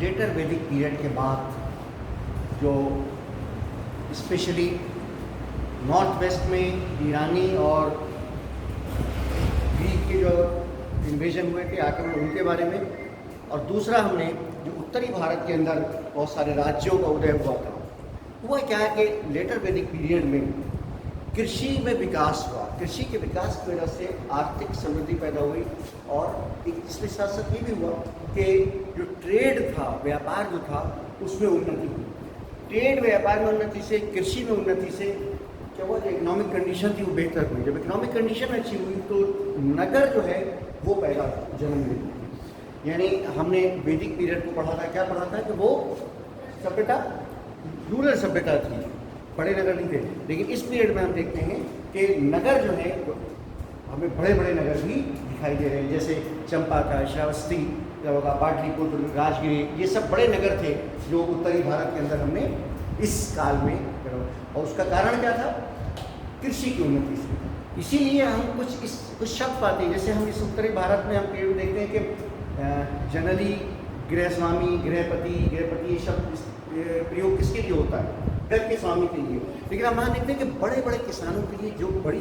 Letter वैदिक period के बाद जो स्पेशली नॉर्थ वेस्ट में ईरानी और ग्रीक के जो इन्वेजन हुए थे, आक्रमण, उनके बारे में, और दूसरा हमने जो उत्तरी भारत के अंदर बहुत सारे राज्यों का उदय हुआ था, हुआ क्या है कि लेटर वैदिक पीरियड में कृषि में विकास हुआ। कृषि के विकास की वजह से आर्थिक समृद्धि पैदा हुई और इसके साथ साथ ये भी हुआ कि जो ट्रेड था, व्यापार जो था, उसमें उन्नति हुई। ट्रेड व्यापार में उन्नति से, कृषि में उन्नति से क्या हुआ, जो इकोनॉमिक कंडीशन थी वो बेहतर हुई। जब इकोनॉमिक कंडीशन अच्छी हुई तो नगर जो है वो पैदा जन्म लेती। यानी हमने वैदिक पीरियड को पढ़ा था, क्या पढ़ा था कि वो सभ्यता रूरल सभ्यता थी, बड़े नगर नहीं थे। लेकिन इस पीरियड में हम देखते हैं कि नगर जो है, हमें बड़े बड़े नगर भी दिखाई दे रहे हैं, जैसे चंपा था, श्रावस्ती होगा, पाटलिपुत्र, राजगिरी, ये सब बड़े नगर थे जो उत्तरी भारत के अंदर हमने इस काल में। और उसका कारण क्या था? कृषि की उन्नति से। इसीलिए हम कुछ शब्द पाते हैं, जैसे हम इस उत्तरी भारत में हम पीरियड देखते हैं कि जनरली गृहस्वामी, गृहपति ये शब्द प्रयोग किसके लिए होता है? घर के स्वामी के लिए। लेकिन हम यहाँ देखते हैं कि बड़े बड़े किसानों के लिए, जो बड़ी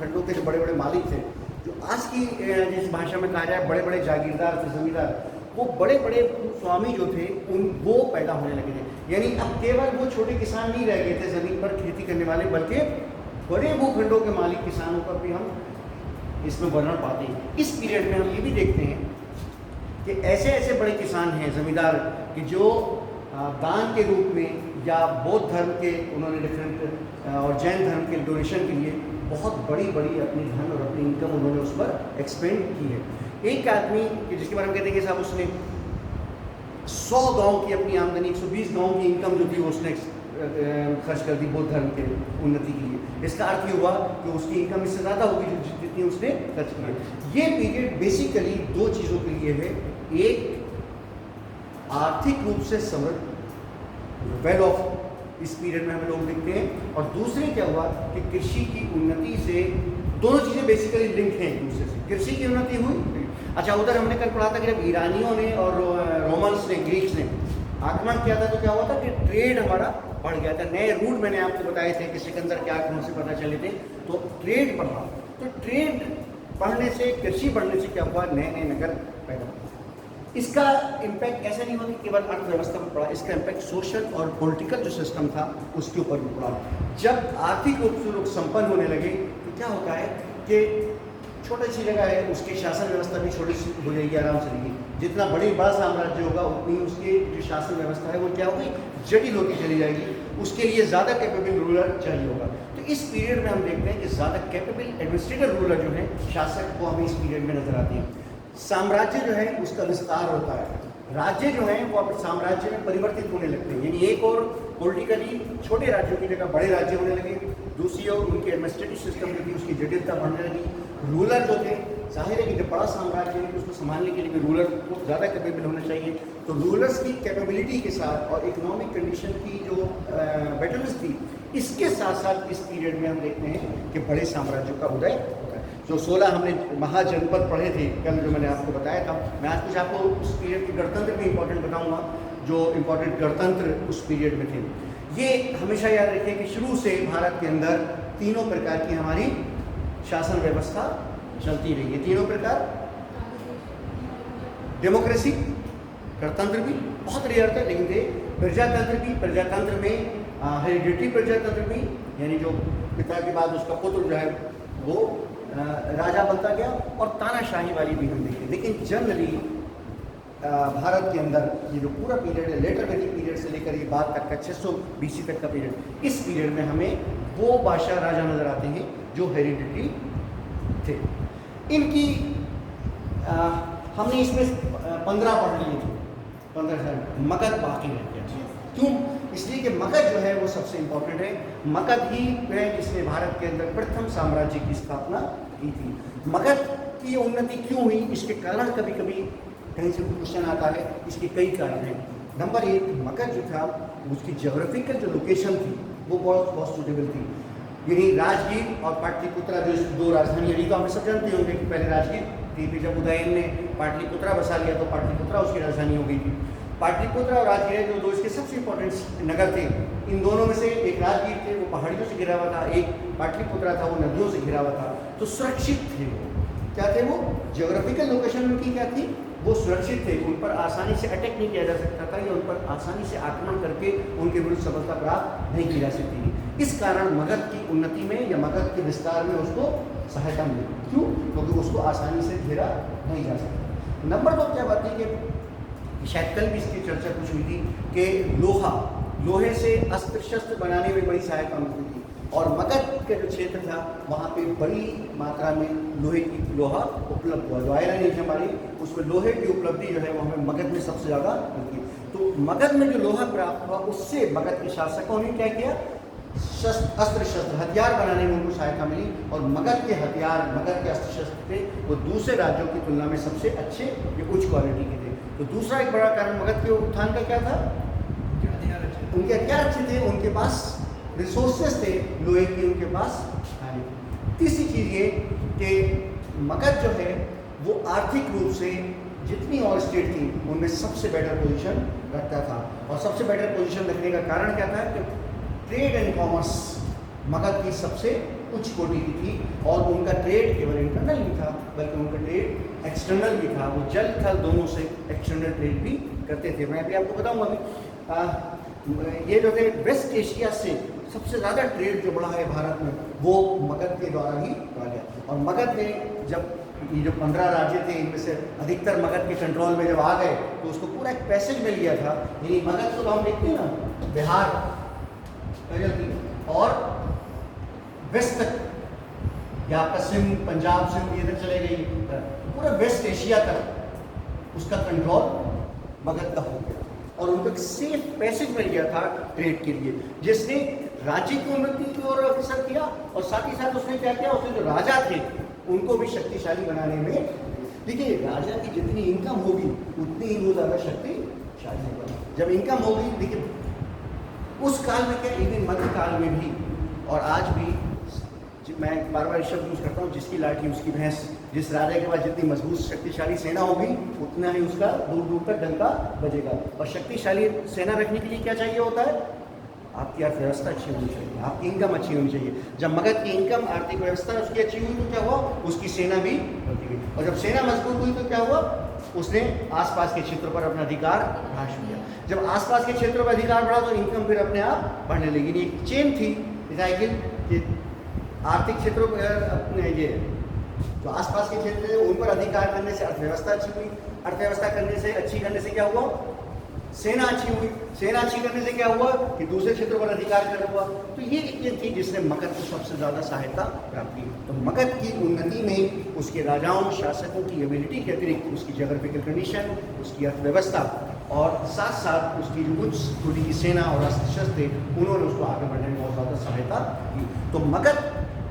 खंडों के जो बड़े बड़े मालिक थे, जो आज की जिस भाषा में कहा जाए बड़े बड़े जागीरदार थे, जमींदार, वो बड़े बड़े स्वामी जो थे वो पैदा होने लगे थे। यानी अब केवल वो छोटे किसान नहीं रह गए थे ज़मीन पर खेती करने वाले, बल्कि बड़े भूखंडों के मालिक किसानों का भी हम इसमें वर्णन पाते हैं। इस पीरियड में हम ये भी देखते हैं कि ऐसे ऐसे बड़े किसान हैं, जमींदार, कि जो दान के रूप में या बौद्ध धर्म के उन्होंने डिफरेंट और जैन धर्म के डोनेशन के लिए बहुत बड़ी बड़ी अपनी धन और अपनी इनकम उन्होंने उस पर एक्सपेंड की है। एक आदमी कि जिसके बारे में कहते हैं कि साहब उसने 100 गांव की अपनी आमदनी, 120 गांव की इनकम जो थी वो उसने खर्च कर दी बौद्ध धर्म के उन्नति के लिए। इसका अर्थ ये हुआ कि उसकी इनकम इससे ज़्यादा होगी जितनी उसने खर्च की। ये पीरियड बेसिकली दो चीज़ों के लिए है, एक आर्थिक रूप से समृद्ध, वेल ऑफ, इस पीरियड में हम लोग देखते हैं, और दूसरे क्या हुआ कि कृषि की उन्नति से, दोनों चीज़ें बेसिकली लिंक हैं एक दूसरे से। कृषि की उन्नति हुई। अच्छा, उधर हमने कल पढ़ा था कि जब ईरानियों ने और रोमन्स ने, ग्रीक्स ने आक्रमण किया था तो क्या हुआ था कि ट्रेड हमारा बढ़ गया था। नए रूट मैंने आपको बताए थे कि सिकंदर के आक्रमण से पता चले थे, तो ट्रेड बढ़ा। तो ट्रेड बढ़ने से, कृषि बढ़ने से क्या हुआ, नए नए नगर पैदा हुए। इसका इम्पैक्ट ऐसा नहीं हुआ कि केवल अर्थव्यवस्था पर पड़ा, इसका इम्पैक्ट सोशल और पॉलिटिकल जो सिस्टम था उसके ऊपर भी पड़ा। जब आर्थिक रूप से लोग संपन्न होने लगे तो क्या होता है कि छोटी सी जगह है, उसकी शासन व्यवस्था भी छोटी सी हो जाएगी, आराम से रहेगी। जितना बड़ा साम्राज्य होगा उतनी उसकी जो शासन व्यवस्था है वो क्या होगी, जटिल होती चली जाएगी। उसके लिए ज़्यादा कैपेबल रूलर चाहिए होगा। तो इस पीरियड में हम देखते हैं कि ज़्यादा कैपेबल एडमिनिस्ट्रेटर रूलर जो है, शासक, वो हमें इस पीरियड में नजर आती हैं। साम्राज्य जो है उसका विस्तार होता है, राज्य जो है वो अपने साम्राज्य में परिवर्तित होने लगते हैं। यानी एक और पॉलिटिकली छोटे राज्यों की जगह बड़े राज्य होने लगे, दूसरी ओर उनके एडमिनिस्ट्रेटिव सिस्टम जो थी उसकी जटिलता बढ़ने लगी। रूलर जो थे, जाहिर है कि जब बड़ा साम्राज्य है तो उसको संभालने के लिए भी रूलर को ज़्यादा कैपेबल होना चाहिए। तो रूलर्स की कैपेबिलिटी के साथ और इकोनॉमिक कंडीशन की जो बेटरनेस थी, इसके साथ साथ इस पीरियड में हम देखते हैं कि बड़े साम्राज्यों का उदय होता है। जो 16 हमने महाजनपद पढ़े थे कल, जो मैंने आपको बताया था, मैं आज कुछ आपको उस पीरियड के गणतंत्र भी इंपॉर्टेंट बताऊंगा, जो इंपॉर्टेंट गणतंत्र उस पीरियड में थे। ये हमेशा याद रखिए कि शुरू से भारत के अंदर तीनों प्रकार की हमारी शासन व्यवस्था चलती रही है। तीनों प्रकार, डेमोक्रेसी, गणतंत्र भी बहुत रेयर थे लेकिन थे, प्रजातंत्र भी, प्रजातंत्र में हेरिडिटरी प्रजातंत्र भी, यानी जो पिता के बाद उसका पुत्र जो है वो राजा बनता गया, और तानाशाही वाली भी हम देखें। लेकिन जनरली भारत के अंदर ये जो पूरा पीरियड है, लेटर वैदिक पीरियड से लेकर ये बाद तक का 600 BC तक का पीरियड, इस पीरियड में हमें वो बादशाह राजा नजर आते हैं जो हेरिडिटरी थे। इनकी हमने इसमें 15 पढ़ लिए थे, 15 साल। मगध बाकी रह गया। क्यों? इसलिए कि मगध जो है वो सबसे इम्पोर्टेंट है। मगध ही है जिसने भारत के अंदर प्रथम साम्राज्य की स्थापना की थी। मगध की उन्नति क्यों हुई, इसके कारण कभी कभी कहीं से क्वेश्चन आता है। इसके कई कारण हैं। नंबर 1, मगध जो था उसकी ज्योग्राफिकल जो लोकेशन थी वो बहुत सूटेबल थी। यानी राजगीर और पाटलिपुत्रा जो दो राजधानियाँ रही, तो हमें सब जानते होंगे कि पहले राजगीर थी, फिर जब उदयन ने पाटलिपुत्रा बसा लिया तो पाटलिपुत्रा उसकी राजधानी हो गई थी। पाटलिपुत्र और राजगीर जो दो इसके सबसे इंपॉर्टेंट नगर थे, इन दोनों में से एक राजगीर थे, वो पहाड़ियों से घिरा हुआ था, एक पाटलिपुत्र था, वो नदियों से घिरा हुआ था। तो सुरक्षित थे वो, क्या थे वो, जियोग्राफिकल लोकेशन उनकी क्या थी, वो सुरक्षित थे, उन पर आसानी से अटैक नहीं किया जा सकता था या उन पर आसानी से आक्रमण करके उनके विरुद्ध सफलता प्राप्त नहीं की जा सकती थी। इस कारण मगध की उन्नति में या मगध के विस्तार में उसको सहायता मिली। क्यों? क्योंकि उसको आसानी से घेरा नहीं जा सकता। नंबर 2 क्या बात थी कि शायद कल भी इसकी चर्चा कुछ हुई थी कि लोहे से अस्त्र शस्त्र बनाने में बड़ी सहायता मिलती थी, और मगध का जो क्षेत्र था वहाँ पे बड़ी मात्रा में लोहा उपलब्ध हुआ। जो आयरन एज हमारी, उसमें लोहे की उपलब्धि जो है वो हमें मगध में सबसे ज़्यादा मिलती है। तो मगध में जो लोहा प्राप्त हुआ उससे मगध के शासकों ने क्या किया, अस्त्र शस्त्र हथियार बनाने में उनको सहायता मिली, और मगध के हथियार, मगध के अस्त्र शस्त्र थे वो दूसरे राज्यों की तुलना में सबसे अच्छे या उच्च क्वालिटी के थे। तो दूसरा एक बड़ा कारण मगध के उत्थान का क्या था, उनके हथियार अच्छे थे, उनके पास रिसोर्सेस थे लोहे की, उनके पास। तीसरी चीज़ ये कि मगध जो है वो आर्थिक रूप से जितनी और स्टेट थी उनमें सबसे बेटर पोजीशन रखता था, और सबसे बेटर पोजीशन रखने का कारण क्या था कि ट्रेड एंड कॉमर्स मगध की सबसे उच्च कोटि की थी, और उनका ट्रेड केवल इंटरनल नहीं था बल्कि उनका ट्रेड एक्सटर्नल भी था। वो जल थल दोनों से एक्सटर्नल ट्रेड भी करते थे। मैं अभी आपको बताऊंगा अभी ये जो थे वेस्ट एशिया से सबसे ज़्यादा ट्रेड जो बढ़ा है भारत में वो मगध के द्वारा ही बढ़ा गया। और मगध ने जब ये जो 15 राज्य थे इनमें से अधिकतर मगध के कंट्रोल में जब आ गए तो उसको पूरा एक पैसेज मिल गया था। यानी मगध को हम देखते हैं ना, बिहार और वेस्ट तक, या आपका सिंध, पंजाब सिंध इधर चले गई, पूरा वेस्ट एशिया तक उसका कंट्रोल मगध का हो गया, और उनको एक सेफ पैसेज मिल गया था ट्रेड के लिए, जिसने राज्य की उन्नति की ओर अग्रसर किया, और साथ ही साथ उसने क्या किया, उसने जो राजा थे उनको भी शक्तिशाली बनाने में। देखिए, राजा की जितनी इनकम होगी उतनी ही वो ज़्यादा शक्तिशाली होगा। जब इनकम होगी, देखिए उस काल में क्या, इवन मध्य काल में भी और आज भी, मैं बार बार शब्द यूज करता हूँ, जिसकी लाठी उसकी भैंस। जिस राजा के पास जितनी मजबूत शक्तिशाली सेना होगी उतना ही उसका दूर दूर तक डंका बजेगा। और शक्तिशाली सेना रखने के लिए क्या चाहिए होता है, आपकी अर्थव्यवस्था अच्छी होनी चाहिए, आपकी इनकम अच्छी होनी चाहिए। जब मगध की इनकम, आर्थिक व्यवस्था उसकी अच्छी हुई तो क्या हुआ, उसकी सेना भी बढ़ती गई, और जब सेना मजबूत हुई तो क्या हुआ, उसने आसपास के क्षेत्रों पर अपना अधिकार बढ़ा दिया। जब आसपास के क्षेत्रों पर अधिकार बढ़ा तो इनकम फिर अपने आप बढ़ने लगी। एक चेन थी कि आर्थिक क्षेत्रों पर अपने ये जो आसपास के क्षेत्र थे उन पर अधिकार करने से अर्थव्यवस्था अच्छी हुई, अर्थव्यवस्था अच्छी करने से क्या हुआ, सेना अच्छी हुई, सेना अच्छी करने से क्या हुआ कि दूसरे क्षेत्रों पर अधिकार करना हुआ। तो ये चीज थी जिसने मगध को सबसे ज़्यादा सहायता प्राप्त की। तो मगध की उन्नति में उसके राजाओं, शासकों की एबिलिटी के अतिरिक्त उसकी ज्योग्राफिकल कंडीशन, उसकी अर्थव्यवस्था और साथ साथ उसकी जो उच्च कोटि की सेना और अस्त्र शस्त्र थे उन्होंने उसको आगे बढ़ने में बहुत ज़्यादा सहायता की। तो मगध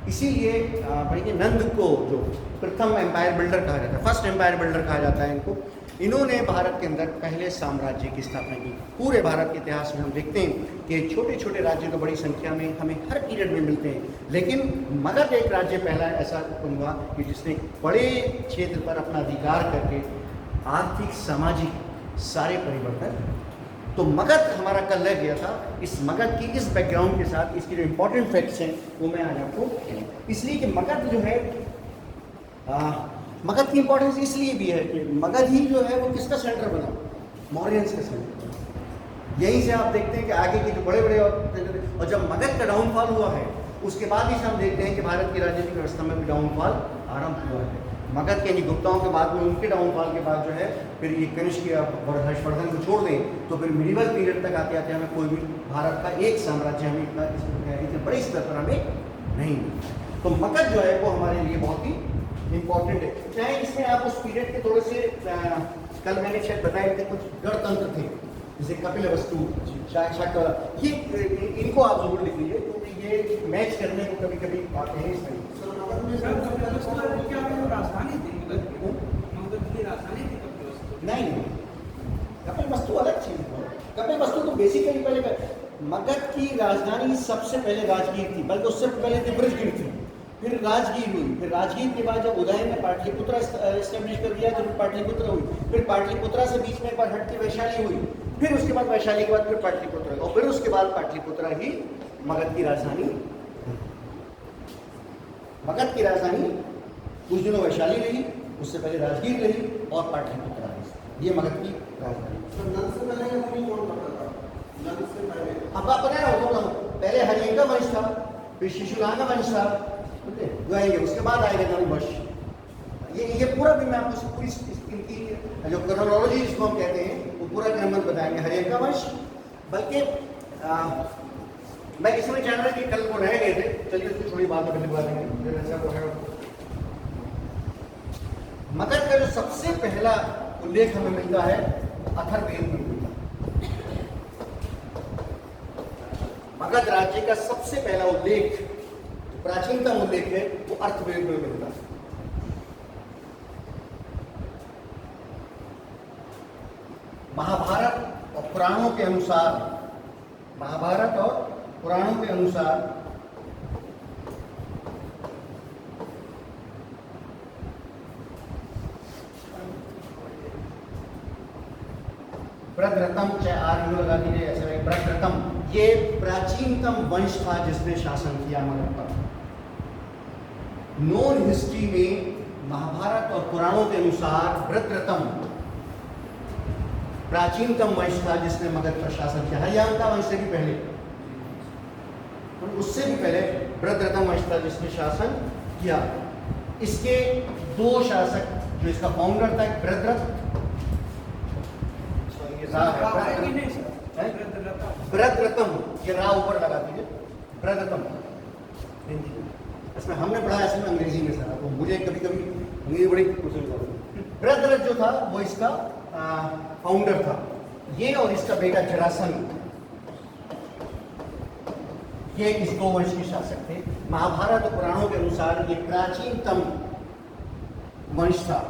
इसीलिए पढ़िए, नंद को जो प्रथम एम्पायर बिल्डर कहा जाता है, फर्स्ट एम्पायर बिल्डर कहा जाता है इनको, इन्होंने भारत के अंदर पहले साम्राज्य की स्थापना की। पूरे भारत के इतिहास में हम देखते हैं कि छोटे छोटे राज्य तो बड़ी संख्या में हमें हर पीरियड में मिलते हैं, लेकिन मगध एक राज्य पहला ऐसा हुआ कि जिसने बड़े क्षेत्र पर अपना अधिकार करके आर्थिक सामाजिक सारे परिवर्तन। तो मगध हमारा कल रह गया था। इस मगध की इस बैकग्राउंड के साथ इसके जो इंपॉर्टेंट फैक्ट्स हैं वो मैं आज आपको, इसलिए कि मगध जो है मगध की इंपॉर्टेंस इसलिए भी है कि मगध ही जो है वो किसका सेंटर बना, मौर्यंस का सेंटर बना। यहीं से आप देखते हैं कि आगे के जो बड़े बड़े और जब मगध का डाउनफॉल हुआ है उसके बाद ही हम देखते हैं कि भारत की राजनीतिक व्यवस्था में भी डाउनफॉल आरंभ हुआ है। मगध के गुप्ताओं के बाद में उनके डाउनफॉल के बाद जो है फिर ये कनिष्क या हर्षवर्धन को छोड़ दें तो फिर मिडिवल पीरियड तक आते आते हमें कोई भी भारत का एक साम्राज्य हमें इतने बड़े स्तर पर हमें नहीं मिलता। तो मगध जो है वो हमारे लिए बहुत ही इम्पोर्टेंट है। चाहे इसमें आप उस पीरियड के थोड़े से कल मैंने शायद बताए थे कुछ गणतंत्र थे जैसे कपिलवस्तु, ये इनको आप जरूर लिख लीजिए क्योंकि ये मैच करने को कभी कभी आते हैं इसमें। नहीं, कपिलवस्तु अलग चीज है। कपिलवस्तु तो बेसिकली पहले मगध की राजधानी सबसे पहले राजगीर थी, बल्कि उससे पहले थी ब्रजगीर थी, फिर राजगीर हुई, फिर राजगीर के बाद जब उदय में पाटलिपुत्र एस्टेब्लिश कर दिया तो फिर पाटलिपुत्र हुई, फिर पाटलिपुत्रा से बीच में एक बार हट के वैशाली हुई, फिर उसके बाद वैशाली के बाद फिर पाटलिपुत्र हुई, और फिर उसके बाद पाटलिपुत्र ही मगध की राजधानी। मगध की राजधानी कुछ दिनों वैशाली रही, उससे पहले राजगीर रही और पाटलिपुत्र रही। ये मगध की राजधानी। अब आप पता है पहले हरियंका वंश था, फिर शिशुनागा वंश था, जो आएंगे उसके बाद आएगा नंद वंश। ये पूरा भी मैं आपको पूरी इनकी जो क्रोनोलॉजी जिसको हम कहते हैं वो पूरा क्रम बताएंगे। हरियंका वंश, बल्कि मैं इसमें जान रहा कि कल वो रह गए थे, चलिए उसकी थोड़ी बात करवा देंगे। मगध का जो सबसे पहला उल्लेख हमें मिलता है अथर्ववेद में मिलता है। मगध राज्य का सबसे पहला उल्लेख, प्राचीनतम उल्लेख है, वो अर्थवेद में मिलता है। महाभारत और पुराणों के अनुसार, महाभारत और पुराणों के अनुसार ब्रजरथम, चाहे आर लगा दीजिए ऐसे, ब्रजरथम ये प्राचीनतम वंश था जिसने शासन किया मगध पर। नॉन हिस्ट्री में महाभारत और पुराणों के अनुसार ब्रजरथम प्राचीनतम वंश था जिसने मगध पर शासन किया। हरियंका वंश से भी पहले, उससे भी पहले ब्रजरथम वंश था जिसने शासन किया। इसके दो शासक, जो इसका फाउंडर था ब्रजरथ, ब्रजरथम, ये रा ऊपर लगा दीजिए, ब्रजरथम हिंदी, इसमें हमने पढ़ा है इसमें अंग्रेजी में सर, तो मुझे कभी कभी अंग्रेजी बड़ी मुश्किल होती है। ब्रजरथ जो था वो इसका फाउंडर था। ये और इसका बेटा जरासंध, ये इस गो वंश के शासक थे। महाभारत और पुराणों के अनुसार ये प्राचीनतम वंश था।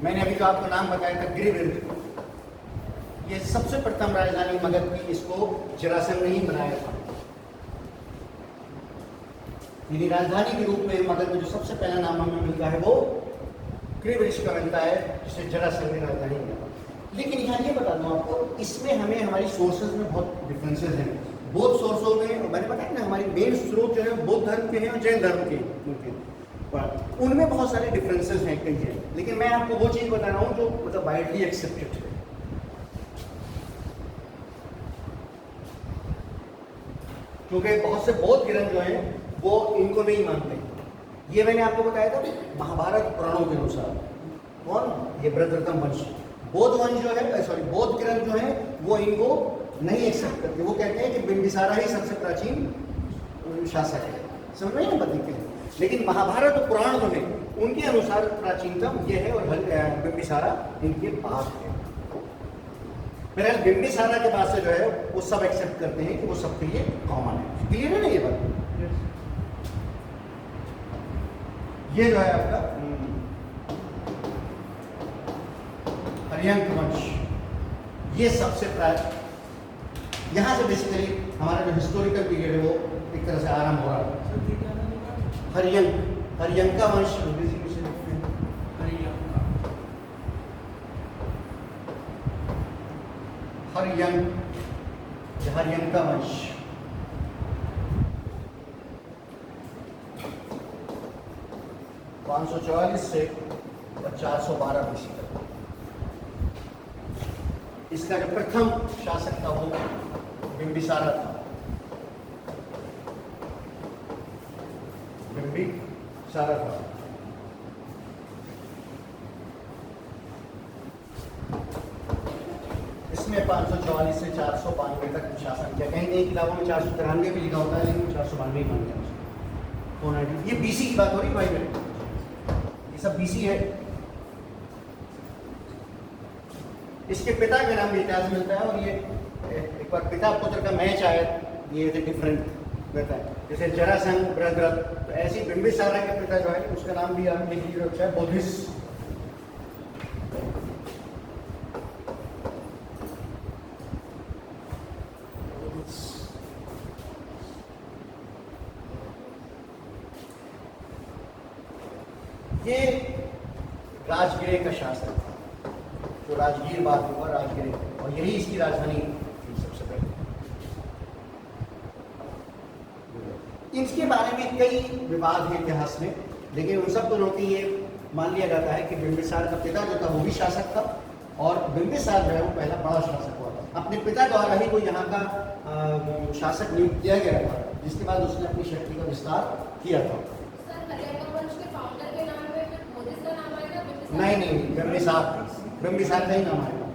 मैंने अभी तो आपको नाम बताया था गिरिवृंद, ये सबसे प्रथम राजधानी मगध की, इसको जरासंध ने ही बनाया था। यानी राजधानी के रूप में मगध में जो सबसे पहला नाम हमें मिलता है वो गिरिवृक्ष का मिलता है, जिसे जरासंध ने राजधानी बनाया। लेकिन यहाँ ये बता दूं आपको, इसमें हमें हमारी सोर्सेज में बहुत डिफरेंसेस हैं। बौद्ध सोर्सों में मैंने बताया ना, हमारी मेन स्रोत जो है बौद्ध धर्म के हैं और जैन धर्म के, उनमें बहुत सारे डिफरेंसेस हैं, कई हैं। लेकिन मैं आपको वो चीज़ बता रहा हूँ जो मतलब वाइडली एक्सेप्टेड है। क्योंकि बहुत से बौद्ध ग्रंथ जो हैं वो इनको नहीं मानते। ये मैंने आपको बताया था महाभारत पुराणों के अनुसार। कौन? ये ब्रजरथम वंश। बौद्ध वंश जो है, सॉरी बौद्ध ग्रंथ जो है वो इनको नहीं एक्सेप्ट करते। वो कहते हैं कि बिंबिसारा ही सबसे प्राचीन शासक है। समझ में ना बात है? लेकिन महाभारत और पुराण जो है उनके अनुसार प्राचीनतम ये है और बिंबिसारा इनके बाद है। फिर बिंबिसारा के बाद से जो है वो सब एक्सेप्ट करते हैं कि वो सबके लिए कॉमन है। क्लियर है ना ये बात? ये जो है आपका हरियंक वंश, ये सबसे प्राचीन, यहाँ से बेसिकली हमारा जो हिस्टोरिकल पीरियड है वो एक तरह से आरंभ हो रहा है। हरियंका वंश, हरियंका वंश पाँच सौ 444 से 412 BC तक। इसका जो प्रथम शासक था वो बिंबिसारा था। बिंबिसारा था। इसमें 544 से 492 तक शासन किया। कहीं कहीं किताबों में 493 भी लिखा होता है, लेकिन 492 ही मानते हैं। ये बीसी की बात हो रही भाई मेरे, ये सब बीसी है। इसके पिता के नाम भी इतिहास मिलता है, और ये एक बार पिता पुत्र का मैच आया, ये डिफरेंट रहता है। जैसे जरासंध, ब्रजरथ, तो ऐसी बिंबिसारा के पिता जो है उसका नाम भी आपने लिख रखा है बोधिस। ये राजगृह का शासक था, जो राजगीर बाद हुआ राजगृह, और यही इसकी राजधानी थी सबसे पहले। इसके बारे में कई विवाद है इतिहास में, लेकिन उन सब को रोके ये मान लिया जाता है कि बिंबिसार का पिता जो था वो भी शासक था, और बिंबिसार जो है वो पहला बड़ा शासक हुआ था। अपने पिता द्वारा ही वो यहाँ का शासक नियुक्त किया गया था, जिसके बाद उसने अपनी शक्ति का विस्तार किया था। नहीं, बिंबिसार का ही नाम आएगा।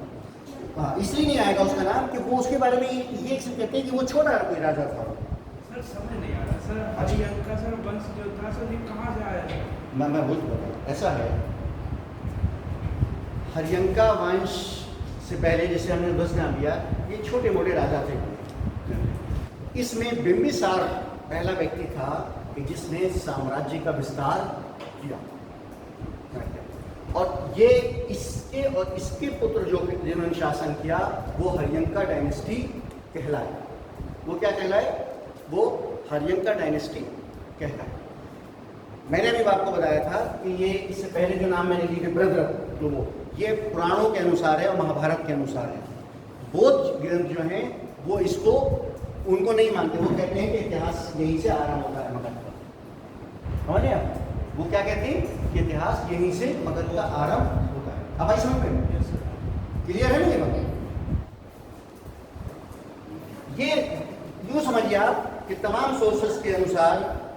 हाँ, इसलिए नहीं आएगा उसका नाम कि वो उसके बारे में ये कहते हैं कि वो छोटा कोई राजा था। सर समझ नहीं आ रहा सर, हरियंका सर वंश जो था सर ये कहाँ से आया है? मैं वो बता, ऐसा है, हरियंका वंश से पहले जैसे हमने बस नाम दिया, ये छोटे मोटे राजा थे। इसमें बिंबिसार पहला व्यक्ति था कि जिसने साम्राज्य का विस्तार किया, और ये इसके और इसके पुत्र जो जिन्होंने शासन किया वो हरियंका डायनेस्टी कहलाए। वो क्या कहलाए? वो हरियंका डायनेस्टी कहलाए। मैंने अभी आपको बताया था कि ये इससे पहले जो नाम मैंने लिए ब्रदर, तो वो ये पुराणों के अनुसार है और महाभारत के अनुसार है। बौद्ध ग्रंथ जो हैं वो इसको उनको नहीं मानते, वो कहते हैं कि इतिहास यहीं से आरंभ होता है मगध का। समझे आप? वो क्या कहते हैं कि इतिहास यहीं से मगध का आरंभ होता है। अब भाई समझ में क्लियर है ना ये बात? ये यूँ समझिए आप कि तमाम सोर्सेस के अनुसार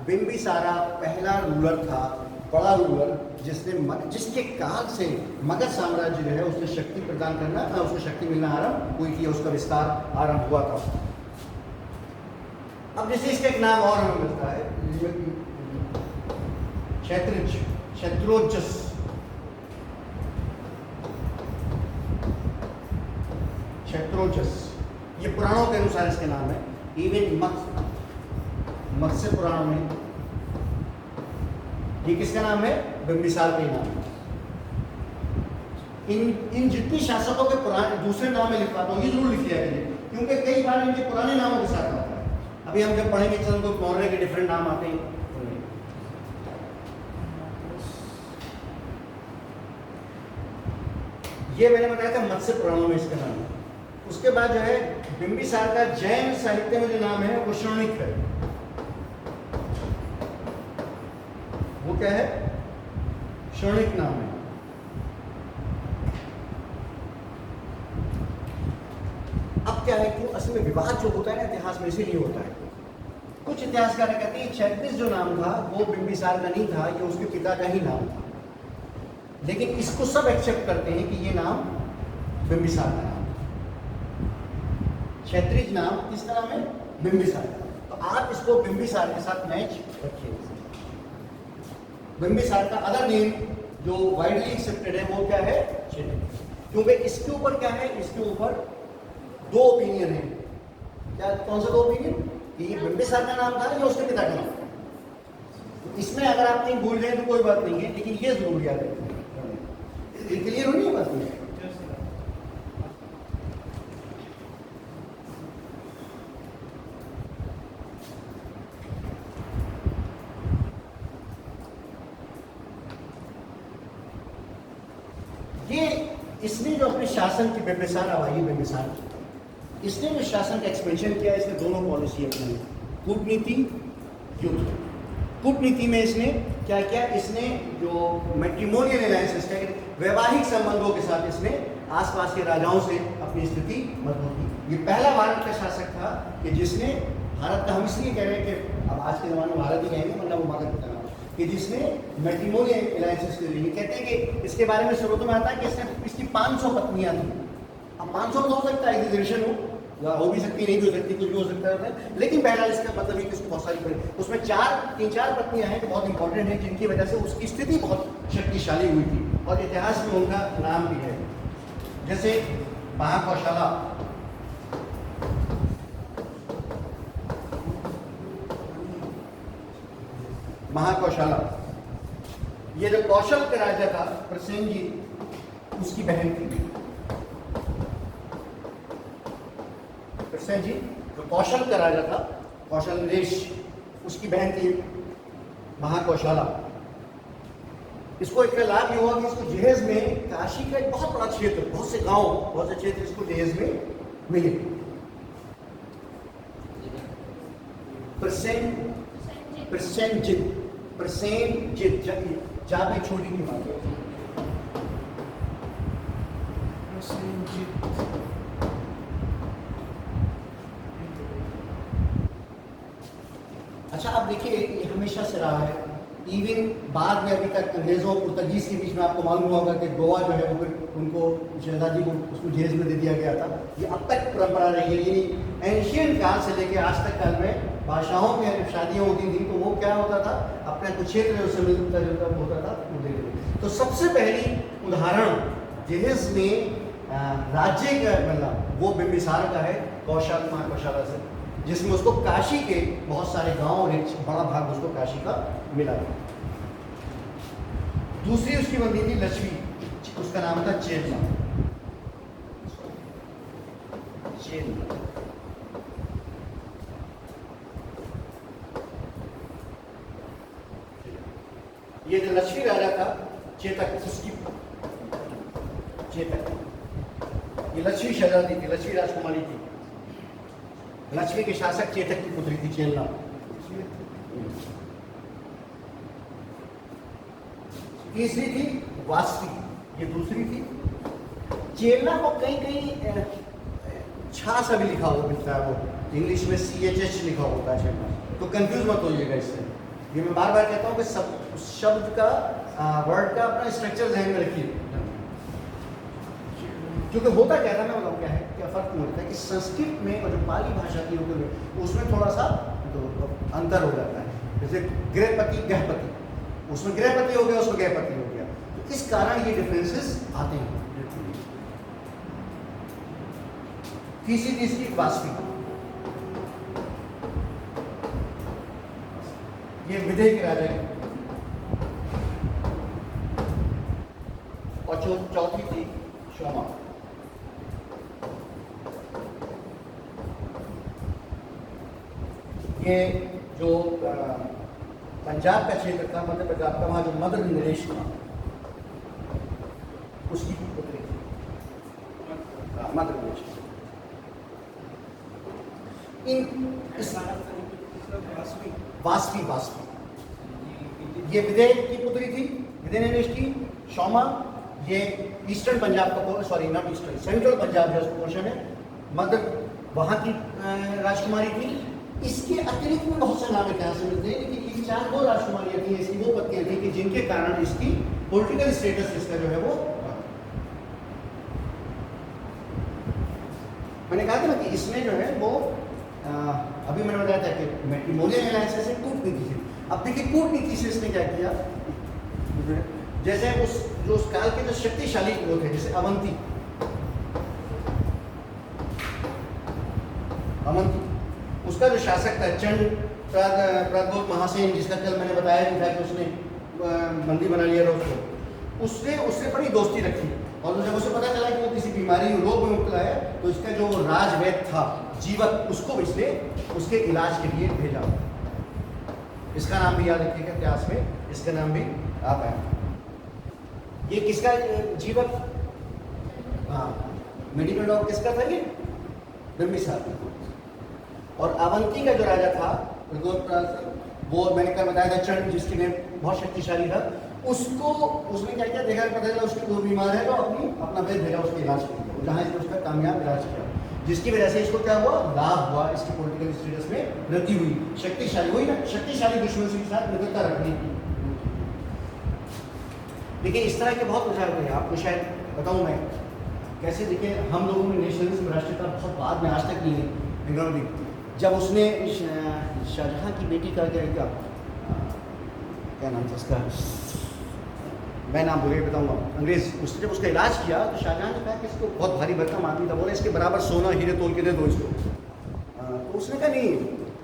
बिंबिसारा पहला रूलर था, बड़ा रूलर, जिसके काल से मगध साम्राज्य जो है उसने शक्ति प्रदान करना, उसको शक्ति मिलना आरंभ हुई थी, उसका विस्तार आरंभ हुआ था। अब जैसे इसका एक नाम और हमें मिलता है, क्षत्रोजस। ये पुराणों के अनुसार इसके नाम है। इवन मत्स्य पुराण में ये किसका नाम है? बिंबिसार का ही नाम है। इन जितनी शासकों के पुराने दूसरे नाम में लिखवाता हूँ, ये जरूर लिख लिया करिए, क्योंकि कई बार इनके पुराने नामों के साथ आता है। अभी हम जब पढ़ेंगे चंद को मौर्य के डिफरेंट नाम आते हैं। ये मैंने बताया था मत्स्य पुराणों में इसका नाम है। उसके बाद जो है बिंबिसार का जैन साहित्य में जो नाम है वो शौणिक है। वो क्या है? शौणिक नाम है। अब क्या है कि असल में विवाद जो होता है ना इतिहास में इसीलिए होता है। कुछ इतिहासकार कहते हैं क्षत्रिय जो नाम था वो बिंबिसार का नहीं था, ये उसके पिता का ही नाम था, लेकिन इसको सब एक्सेप्ट करते हैं कि ये नाम बिंबिसार का नाम। क्षत्रिय नाम किसका नाम है? बिंबिसार। तो आप इसको बिंबिसार के साथ मैच रखिए। बिंबिसार का अदर नेम जो वाइडली एक्सेप्टेड है वो क्या है? क्योंकि इसके ऊपर क्या है? इसके ऊपर दो ओपिनियन है। क्या? कौन सा दो ओपिनियन? कि ये बिंबिसार का नाम था या उसके पिता का नाम? तो इसमें अगर आप नहीं भूल गए तो कोई बात नहीं है, लेकिन ये जरूर याद रखिए। क्लियर हो नहीं बात नहीं? ये इसने जो अपने शासन की बिंबिसार आवाई बिंबिसार इसने जो शासन का एक्सपेंशन किया, इसने दोनों पॉलिसी अपनाई, कूटनीति, युद्ध। कूटनीति में इसने क्या किया? इसने जो मैट्रिमोनियल अलायंसेस है, वैवाहिक संबंधों के साथ इसने आसपास के राजाओं से अपनी स्थिति मजबूत की। ये पहला भारत का शासक था कि जिसने भारत का, हम इसलिए कह रहे हैं कि अब आज के ज़माने में भारत ही कहेंगे, मतलब वो मगध का नाम, कि जिसने मैट्रिमोनियल अलायंसेस के लिए कहते हैं कि इसके बारे में स्रोतों में आता है कि इसकी 500 पत्नियां थी। अब 500 तो हो सकता है एग्जिबिशन हो भी सकती, नहीं भी हो सकती, कुछ भी हो सकता है, लेकिन बहरहाल इसका मतलब है कि इसको बहुत सारी उसमें 3-4 पत्नियां हैं जो बहुत इंपॉर्टेंट हैं, जिनकी वजह से उसकी स्थिति बहुत शक्तिशाली हुई थी और इतिहास में उनका नाम भी है। जैसे महाकौशला, ये जो कौशल का राजा था प्रसेनजी, उसकी बहन थी। प्रसेनजी जो कौशल का राजा था, कौशल देश, उसकी बहन थी महाकौशला। इसको एक लाभ ये हुआ कि इसको जहेज में काशी का एक बहुत बड़ा क्षेत्र, बहुत से गांव, बहुत से क्षेत्र इसको जहेज में मिले। प्रसेनजित जा में छोटी की मात्रा। अच्छा, आप देखिए ये हमेशा से रहा है, इवन बाद में अभी तक अंग्रेजों और पुर्तगीज के बीच में आपको मालूम होगा कि गोवा जो है वो फिर उनको शहजादी को उसको जेल में दे दिया गया था। ये अब तक परंपरा रही है, यानी एंशियंट काल से लेकर आज तक काल में भाषाओं में जब शादियाँ होती थी तो वो क्या होता था, अपने कुछ क्षेत्र में उससे मिलता जुलता होता था वो दे देते। तो सबसे पहली उदाहरण जहेज में राज्य का मतलब वो बिंबिसार का है, कौशाला से, जिसमें उसको काशी के बहुत सारे गांव और एक बड़ा भाग उसको काशी का मिला। दूसरी उसकी बनती थी लक्ष्मी, उसका नाम था चेतना। ये जो लक्ष्मी राजा था चेतक, उसकी चेतक, ये लक्ष्मी शहजादी थी, लक्ष्मी राजकुमारी थी। लक्ष्मी के शासक चेतक की पुत्री थी चेलना। तीसरी थी वास्वी, ये दूसरी थी। चेलना को कहीं कहीं छा सा भी लिखा हुआ मिलता है, वो इंग्लिश में CHH लिखा होता है चेलना, तो कंफ्यूज मत होइएगा इससे। ये मैं बार बार कहता हूँ कि सब शब्द का वर्ड का अपना स्ट्रक्चर ध्यान में रखिए, क्योंकि होता क्या था, मैं बताऊँ क्या है, क्या फर्क होता है कि संस्कृत में और जो पाली भाषा की होती है उसमें थोड़ा सा अंतर हो जाता है। जैसे गृहपति गहपति, उसमें गृहपति हो गया, उसमें गहपति हो गया, तो इस कारण ये डिफरेंसेस आते हैं। तीसरी वास्वी, ये विदेह के राजा है। और चौथी थी शोमा। ये जो पंजाब का क्षेत्र था, मध्य प्रदेश का, वहाँ जो मध्य नरेश था उसकी पुत्री थी, मध्य प्रदेश। वास्वी ये विदेह की पुत्री थी, विदेह नरेश की। शोमा ये ईस्टर्न पंजाब का, sorry not eastern, central Punjab जो पोर्शन है, मध्य वहाँ की राजकुमारी थी। इसके अतिरिक्त में बहुत से नाम इतिहास में मिलते हैं, लेकिन ये 4 राजकुमारियाँ थी, इसकी वो पत्नियाँ थी कि जिनके कारण इसकी पॉलिटिकल स्टेटस इसका जो है वो, मैंने कहा था ना कि इसमें जो है वो अभी मैंने बताया था कि मैट्रिमोनियल अलायंसेस से कूटनीति थी। अब देखिए कूटनीति से इसने क्या किया, जैसे उस काल के जो शक्तिशाली लोग थे, जैसे अवंती, उसका जो शासक था चंड प्रद्योत महासेन, जिसका कल मैंने बताया भी था कि उसने बंदी बना लिया था उससे बड़ी दोस्ती रखी। और जब उसे पता चला कि वो किसी बीमारी रोग में मुब्तला है, तो इसका जो राजवैद्य था जीवक, उसको इसने उसके इलाज के लिए भेजा। इसका नाम भी याद रखिएगा, इतिहास में इसका नाम भी आता है। ये किसका जीवक, हाँ, मेडिकल डॉग किसका था, ये बिंबिसार। और अवंती का जो राजा था वो मैंने कल बताया था चंड, जिसके ने बहुत शक्तिशाली था, उसने क्या किया, देखा पता चला उसकी वो बीमार है, तो अपना वैद्य भेजा उसके इलाज के लिए, जहाँ इसने उसका कामयाब इलाज किया, जिसकी वजह से इसको क्या हुआ, लाभ हुआ, इसकी पॉलिटिकल स्टेटस में वृद्धि हुई। शक्तिशाली हुई ना, शक्तिशाली दुश्मन के साथ मित्रता रखने की। देखिए इस तरह के बहुत विचार हैं, आपको शायद बताऊँ मैं कैसे। देखिए हम लोगों में नेशनलिज्म, राष्ट्रीयता बहुत बाद में, आज तक नहीं है इंग्लैंड में। जब उसने शाहजहां की बेटी का क्या नाम था उसका, मैं नाम भूल बताऊंगा, अंग्रेज, उसने जब उसका इलाज किया तो शाहजहां ने कहा कि इसको बहुत भारी भरकम आदमी था, बोले इसके बराबर सोना हीरे तोल के दे दो इसको। तो उसने कहा नहीं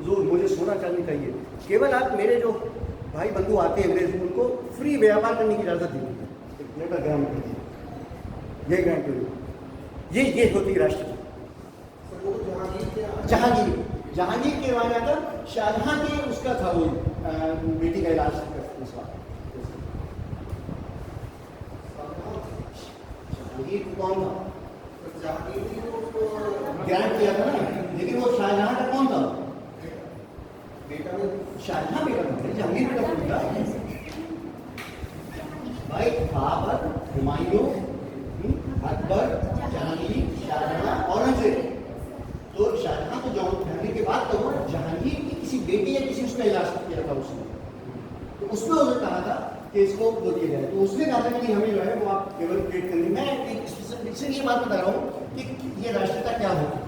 जो मुझे सोना चांदी चाहिए, केवल आप मेरे जो भाई बंधु आते हैं अंग्रेज, उनको फ्री व्यापार करने की इजाज़त दी, लेटर ग्रांट कर दिया, ये ग्रांट कर, ये होती है राष्ट्र। जहांगीर के वाला था, शाहजहां के उसका था वो बेटी का इलाज। कौन था? ग्रांट किया था ना, लेकिन वो शाहजहां का कौन था? बेटा में शाहजहां बेटा था, जहांगीर बेटा कौन था? भाई बाबर, हुमायूं, अकबर, जहांगीर, शाहजहां, औरंगजेब। तो शाहजहां तो जहांगीर के बाद तो जहांगीर की किसी बेटी या किसी उसका इलाज किया था उसने, तो उसमें उन्होंने कहा था कि इसको वो दिया जाए। तो उसने कहा था कि हमें जो है वो आप केवल ट्रीट करनी। मैं एक स्पेसिफिक ये बात बता रहा हूँ कि ये राष्ट्रीयता क्या होती है,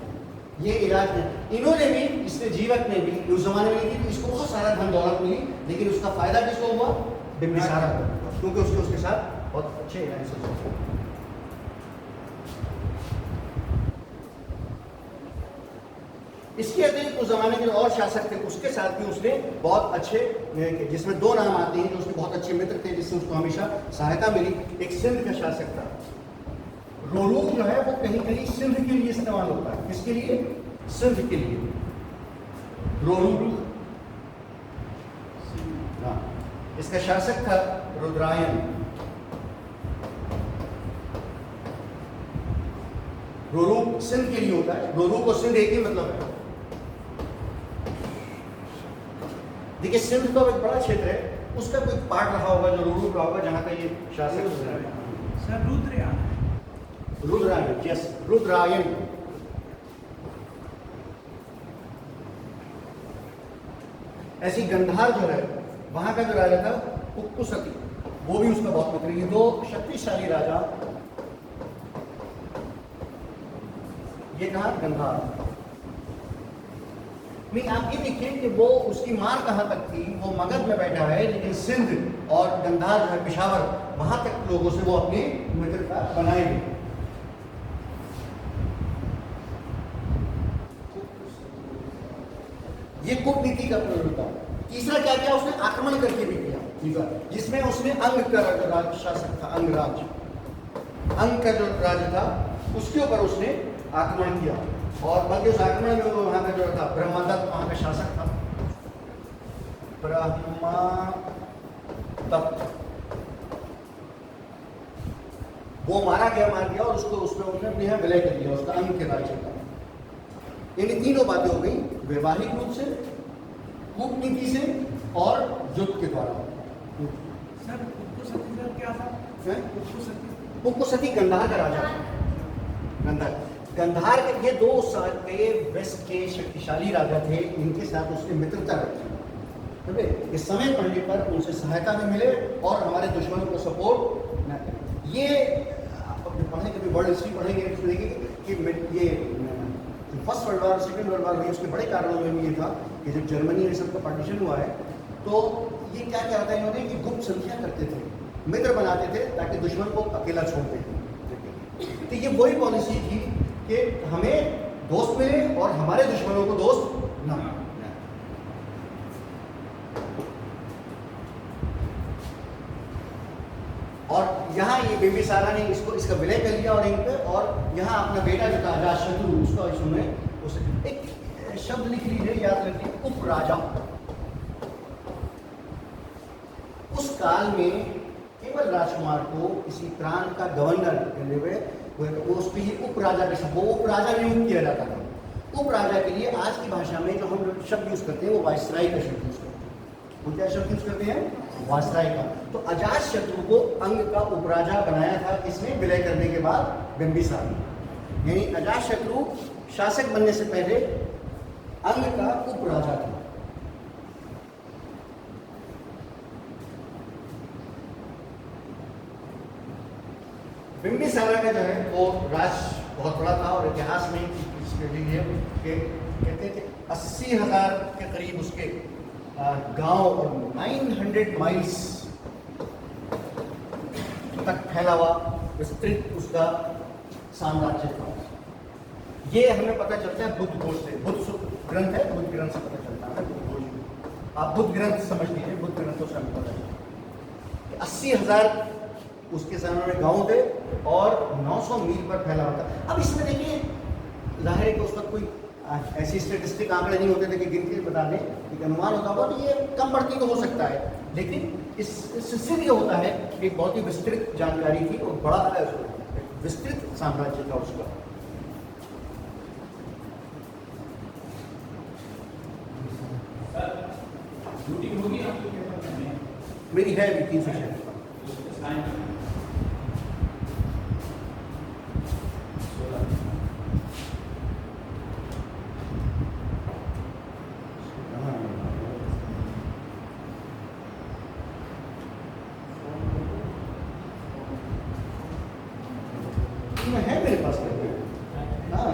ये इलाज है। इन्होंने भी, इसने जीवक ने भी उस जमाने में नहीं थी, इसको बहुत सारा धन दौलत मिली, लेकिन उसका फायदा किसको हुआ? बिम्बिसारा को, क्योंकि उसके साथ बहुत अच्छे इलाज थे। इसके अतिरिक्त उस जमाने के और शासक थे, उसके साथ भी उसने बहुत अच्छे, जिसमें दो नाम आते हैं जो उसके बहुत अच्छे मित्र थे, जिससे उसको हमेशा सहायता मिली। एक सिंध का शासक था। रोलूक जो है वो कहीं कहीं सिंध के लिए इस्तेमाल होता है। किसके लिए? सिंध के लिए रोलूक। हाँ, इसका शासक था रुद्रायन। रोलूक सिंध के लिए होता है, रोलूक और सिंध एक ही मतलब है। देखिए सिंध तो एक बड़ा क्षेत्र है, उसका कोई पार्ट रहा होगा जो रोलूक रहा होगा, जहां का ये शासक सर रुद्रयान, रुद्रायन, यस रुद्रायन। ऐसी गंधार जो है वहां का जो राजा था पुक्कुसती, वो भी उसका बहुत मित्र। ये दो शक्तिशाली राजा, ये कहा गंधार। नहीं, आप ये देखिए कि वो उसकी मार कहां तक थी, वो मगध में बैठा है, लेकिन सिंध और गंधार जो है पेशावर, वहां तक लोगों से वो अपनी मित्रता बनाएंगे। ये कूटनीति का प्रयोग था। तीसरा क्या किया उसने? आक्रमण करके भी किया, जिसमें उसने अंग का राज शासक था, अंगराज, अंग का जो राज्य था उसके ऊपर उसने आक्रमण किया। और बल्कि उस आक्रमण में वो वहां का जो था ब्रह्मदत्त वहां का शासक था, ब्रह्मदत्त। वो मार दिया और उसको उसमें उसने अपने यहाँ विलय कर दिया, उसका अंग के राज्य का। यानी तीनों बातें हो गई, वैवाहिक रूप से, कूटनीति से और युद्ध के द्वारा। सर पुक्कुसती सर क्या था? पुक्कुसती गंधार का राजा था। गंधार के ये दो के वेस्ट के शक्तिशाली राजा थे, इनके साथ उसने मित्रता रखी। इस समय पढ़ने पर उनसे सहायता भी मिले और हमारे दुश्मनों को सपोर्ट न करें। ये पढ़ने कभी वर्ल्ड हिस्ट्री पढ़ेंगे तो देखिए कि ये first world war, second world war हुई, उसके बड़े कारणों में भी ये था कि जब जर्मनी में सबका पार्टीशन हुआ है, तो ये क्या क्या होता है इन्होंने कि गुप्त संख्या करते थे, मित्र बनाते थे ताकि दुश्मन को अकेला छोड़ दें। तो ये वही पॉलिसी थी कि हमें दोस्त मिले और हमारे दुश्मनों को दोस्त ना। और यहाँ ये बिम्बिसारा ने इसका विलय कर लिया और यहीं पे, और यहाँ अपना बेटा जो था अजातशत्रु, उसका इसमें उसे एक शब्द लिख लीजिए, याद रखिए, उपराजा। उस काल में केवल राजकुमार को किसी प्रांत का गवर्नर कहते हुए वो उसके लिए उपराजा के शब्द, वो उपराजा नियुक्त किया जाता था। उपराजा के लिए आज की भाषा में जो हम शब्द यूज करते हैं वो वायसराय का शब्द यूज करते हैं। वो क्या शब्द यूज करते हैं? वायसराय का। तो अजातशत्रु को अंग का उपराजा बनाया था किसने? विलय करने के बाद बिम्बिसार। यानी अजातशत्रु शासक बनने से पहले अंग का उपराजा था। बिम्बिसारा का जो है वो राज बहुत बड़ा था और इतिहास में इसके लिए कहते थे 80,000 के करीब उसके गांव और 900 माइल्स तक फैला हुआ विस्तृत उसका साम्राज्य था। ये हमें पता चलता है बुद्ध घोष से, बुद्ध ग्रंथ है, बुद्ध ग्रंथ से पता चलता है। आप बुद्ध ग्रंथ समझ लीजिए, बुद्ध ग्रंथों से हमें पता चलता है 80,000 उसके सामने गांव थे और 900 मील पर फैला हुआ था। अब इसमें देखिए जाहिर है कि उस वक्त कोई ऐसी स्टेटिस्टिक आंकड़े नहीं होते थे कि गिनती बता दें, एक अनुमान होता होगा, तो ये कम बढ़ती तो हो सकता है, लेकिन इससे ये होता है कि एक बहुत ही विस्तृत जानकारी थी और बड़ा विस्तृत साम्राज्य था उसका। ड्यूटी होगी आपको क्या पता नहीं? मेरी है अभी 300 है मेरे पास करके। हाँ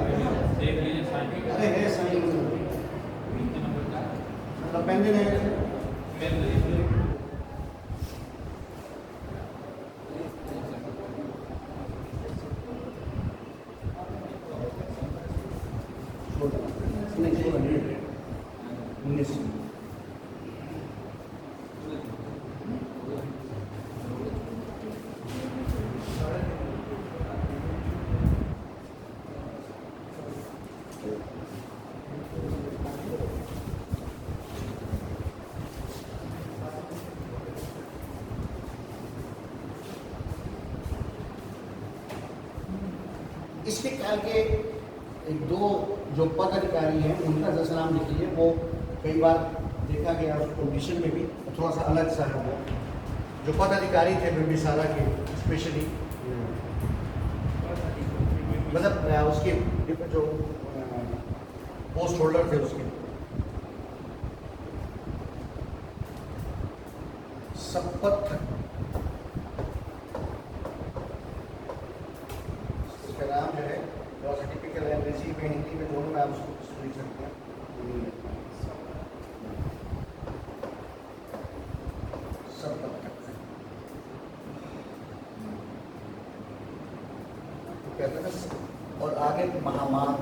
देख लीजिए साइन अरे है सही नंबर का मतलब पेंडिंग है। नहीं 19 इसके ख्याल के एक दो जो पद अधिकारी हैं उनका जैसा नाम लिख लीजिए। वो कई बार देखा गया उस कंडीशन में भी थोड़ा सा अलग सा है वो जो पद अधिकारी थे बिम्बिसारा के, स्पेशली मतलब उसके जो पोस्ट होल्डर थे उसके सपथ उसका नाम जो है थोड़ा सा टिपिकल अंग्रेजी में हिंदी में दोनों में आप उसको लिख सकते हैं। सपथ कहते हैं और आगे महामात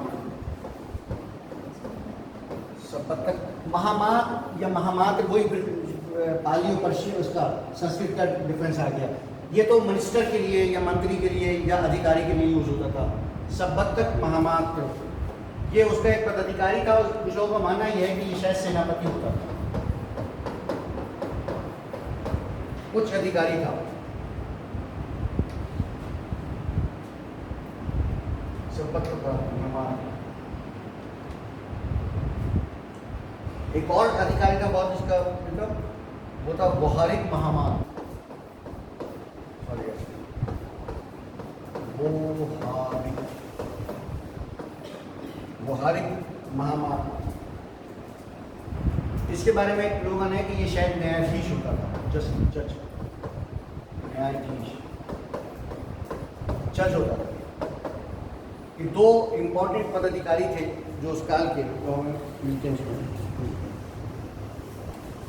सपथ महामात या महामात वही पाली और पर्शियन उसका संस्कृत का डिफरेंस आ गया। ये तो मिनिस्टर के लिए या मंत्री के लिए या अधिकारी के लिए यूज होता था। सब्बतक महामात ये उसका एक पदाधिकारी था। कुछ लोगों का मानना यह है कि ये शायद सेनापति होता था, कुछ अधिकारी था। सब्बतक महामात एक और अधिकारी का बहुत उसका मतलब वो था वहारिक महामात। वहारिक महामात इसके बारे में लोगों ने कि ये शायद न्यायाधीश होता था, जज न्यायाधीश जज होता था। कि दो इम्पोर्टेंट पदाधिकारी थे जो उस काल के मिलते हैं।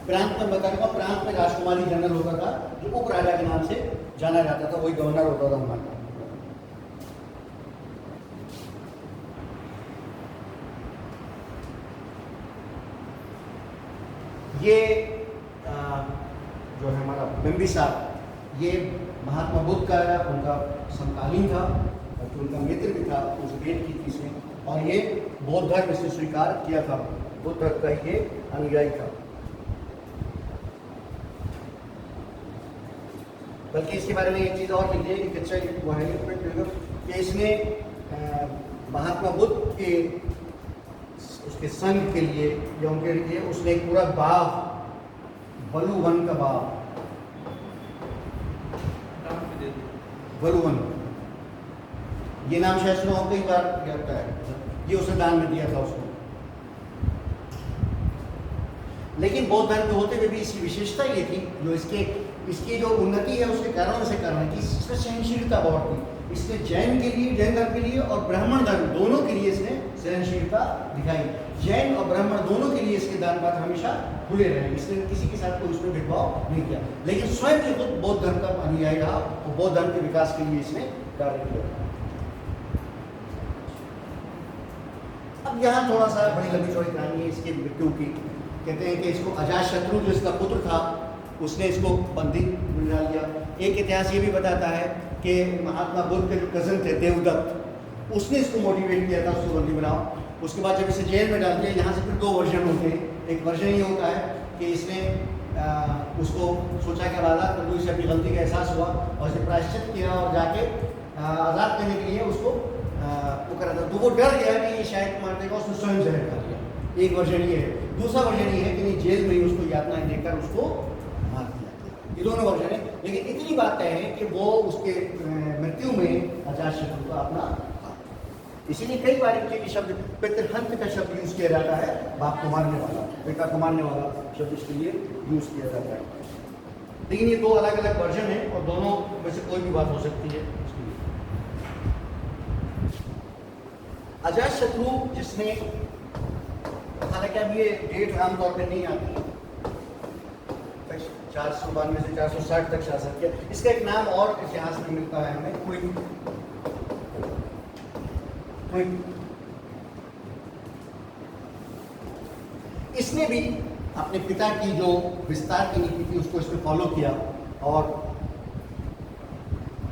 प्रांत में बताऊंगा, प्रांत में राजकुमारी जनरल होता था जो उप राजा के नाम से जाना जाता था, वही गवर्नर होता था हमारा। ये जो है हमारा बिम्बिसार, ये महात्मा बुद्ध का उनका समकालीन था और जो उनका मित्र भी था, उस भेंट की थी इसने। और ये बौद्ध धर्म इसने स्वीकार किया था, बुद्ध धर्म का ये अनुयायी था। बल्कि इसके बारे में एक चीज़ और लिखिए कि अच्छा वो है कि इसने महात्मा बुद्ध के उसके संघ के लिए या उनके लिए उसने एक पूरा बाग, बलुवन का बाग, बलुवन, ये नाम शायद सुना हो, कई बार आता है, ये उसने दान में दिया था उसको। लेकिन बौद्ध धर्म के होते हुए भी इसकी विशेषता ये थी, जो इसकी जो उन्नति है उसके कारणों से कारण की इसमें सहनशीलता बहुत थी। इसने जैन के लिए, जैन धर्म के लिए और ब्राह्मण धर्म दोनों के लिए इसने सहनशीलता दिखाई। जैन और ब्राह्मण दोनों के लिए इसके दान पात्र हमेशा खुले रहे, इसने किसी के साथ कोई उसमें भेदभाव नहीं किया। लेकिन स्वयं जो खुद बौद्ध धर्म का अनुयायी रहा, वो बौद्ध धर्म के विकास के लिए इसने कार्य किया। अब यहाँ थोड़ा सा बड़ी लंबी चौड़ी कहानी है इसकी मृत्यु की। कहते हैं कि इसको अजातशत्रु जो इसका पुत्र था उसने इसको बंदी में डाल दिया। एक इतिहास ये भी बताता है कि महात्मा बुद्ध के जो कज़न थे देवदत्त, उसने इसको मोटिवेट किया था उसको बंदी बनाओ। उसके बाद जब इसे जेल में डाल दिया, यहाँ से फिर दो वर्जन होते हैं। एक वर्जन ये होता है कि इसने उसको सोचा कि आज़ाद कर दूँ, इसे अपनी गलती का एहसास हुआ और इसे प्रायश्चित किया और जाके आज़ाद करने के लिए उसको वो करा था। तो वो डर गया कि ये शायद मार देगा, उसने स्वयं जहर खा लिया। एक वर्जन ये है। दूसरा वर्जन ये है कि नहीं, जेल में ही उसको यातनाएं देकर उसको मार दिया। ये दोनों वर्जन है, लेकिन इतनी बात तय है कि वो उसके मृत्यु में अजातशत्रु का अपना हाथ। इसीलिए कई बार इनके शब्द पितृहंत का शब्द यूज किया जाता है, बाप को मारने वाला, बेटा को मारने वाला शब्द इसके लिए यूज किया जाता है। लेकिन ये दो अलग अलग वर्जन है और दोनों में से कोई भी बात हो सकती है। अजातशत्रु जिसने, हालांकि अब ये डेट आमतौर पर नहीं आती, 492 से 460 तक शासन किया। इसका एक नाम और इतिहास में मिलता है हमें, क्विक। इसने भी अपने पिता की जो विस्तार की नीति थी उसको इसने फॉलो किया, और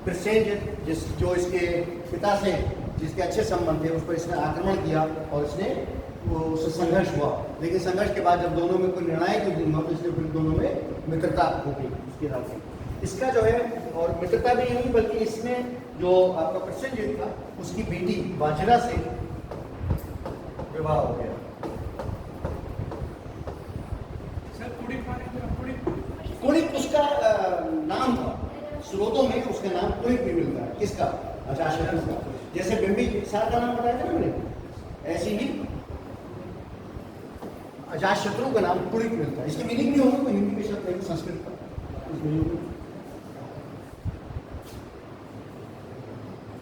प्रिसेंजेंस जो इसके पिता से जिसके अच्छे संबंध थे उस पर इसने आक्रमण किया और इसने उससे संघर्ष हुआ। लेकिन संघर्ष के बाद जब दोनों में कोई निर्णायक युद्ध हुआ तो इसलिए फिर दोनों में मित्रता हो गई उसके रास्ते। इसका जो है, और मित्रता भी नहीं बल्कि इसमें जो आपका प्रिसेंजेंस था उसकी बेटी वाजिरा से विवाह हो गया। कुणिक उसका नाम था, स्रोतों में उसका नाम कुणिक भी मिलता है। किसका? अजातशत्रु का। जैसे बिंबिसार का नाम बताया था ना मैंने, ऐसे ही अजातशत्रु का नाम कुणिक मिलता है। इसकी मीनिंग भी होगा, तो हिंदी के शब्द है, संस्कृत का।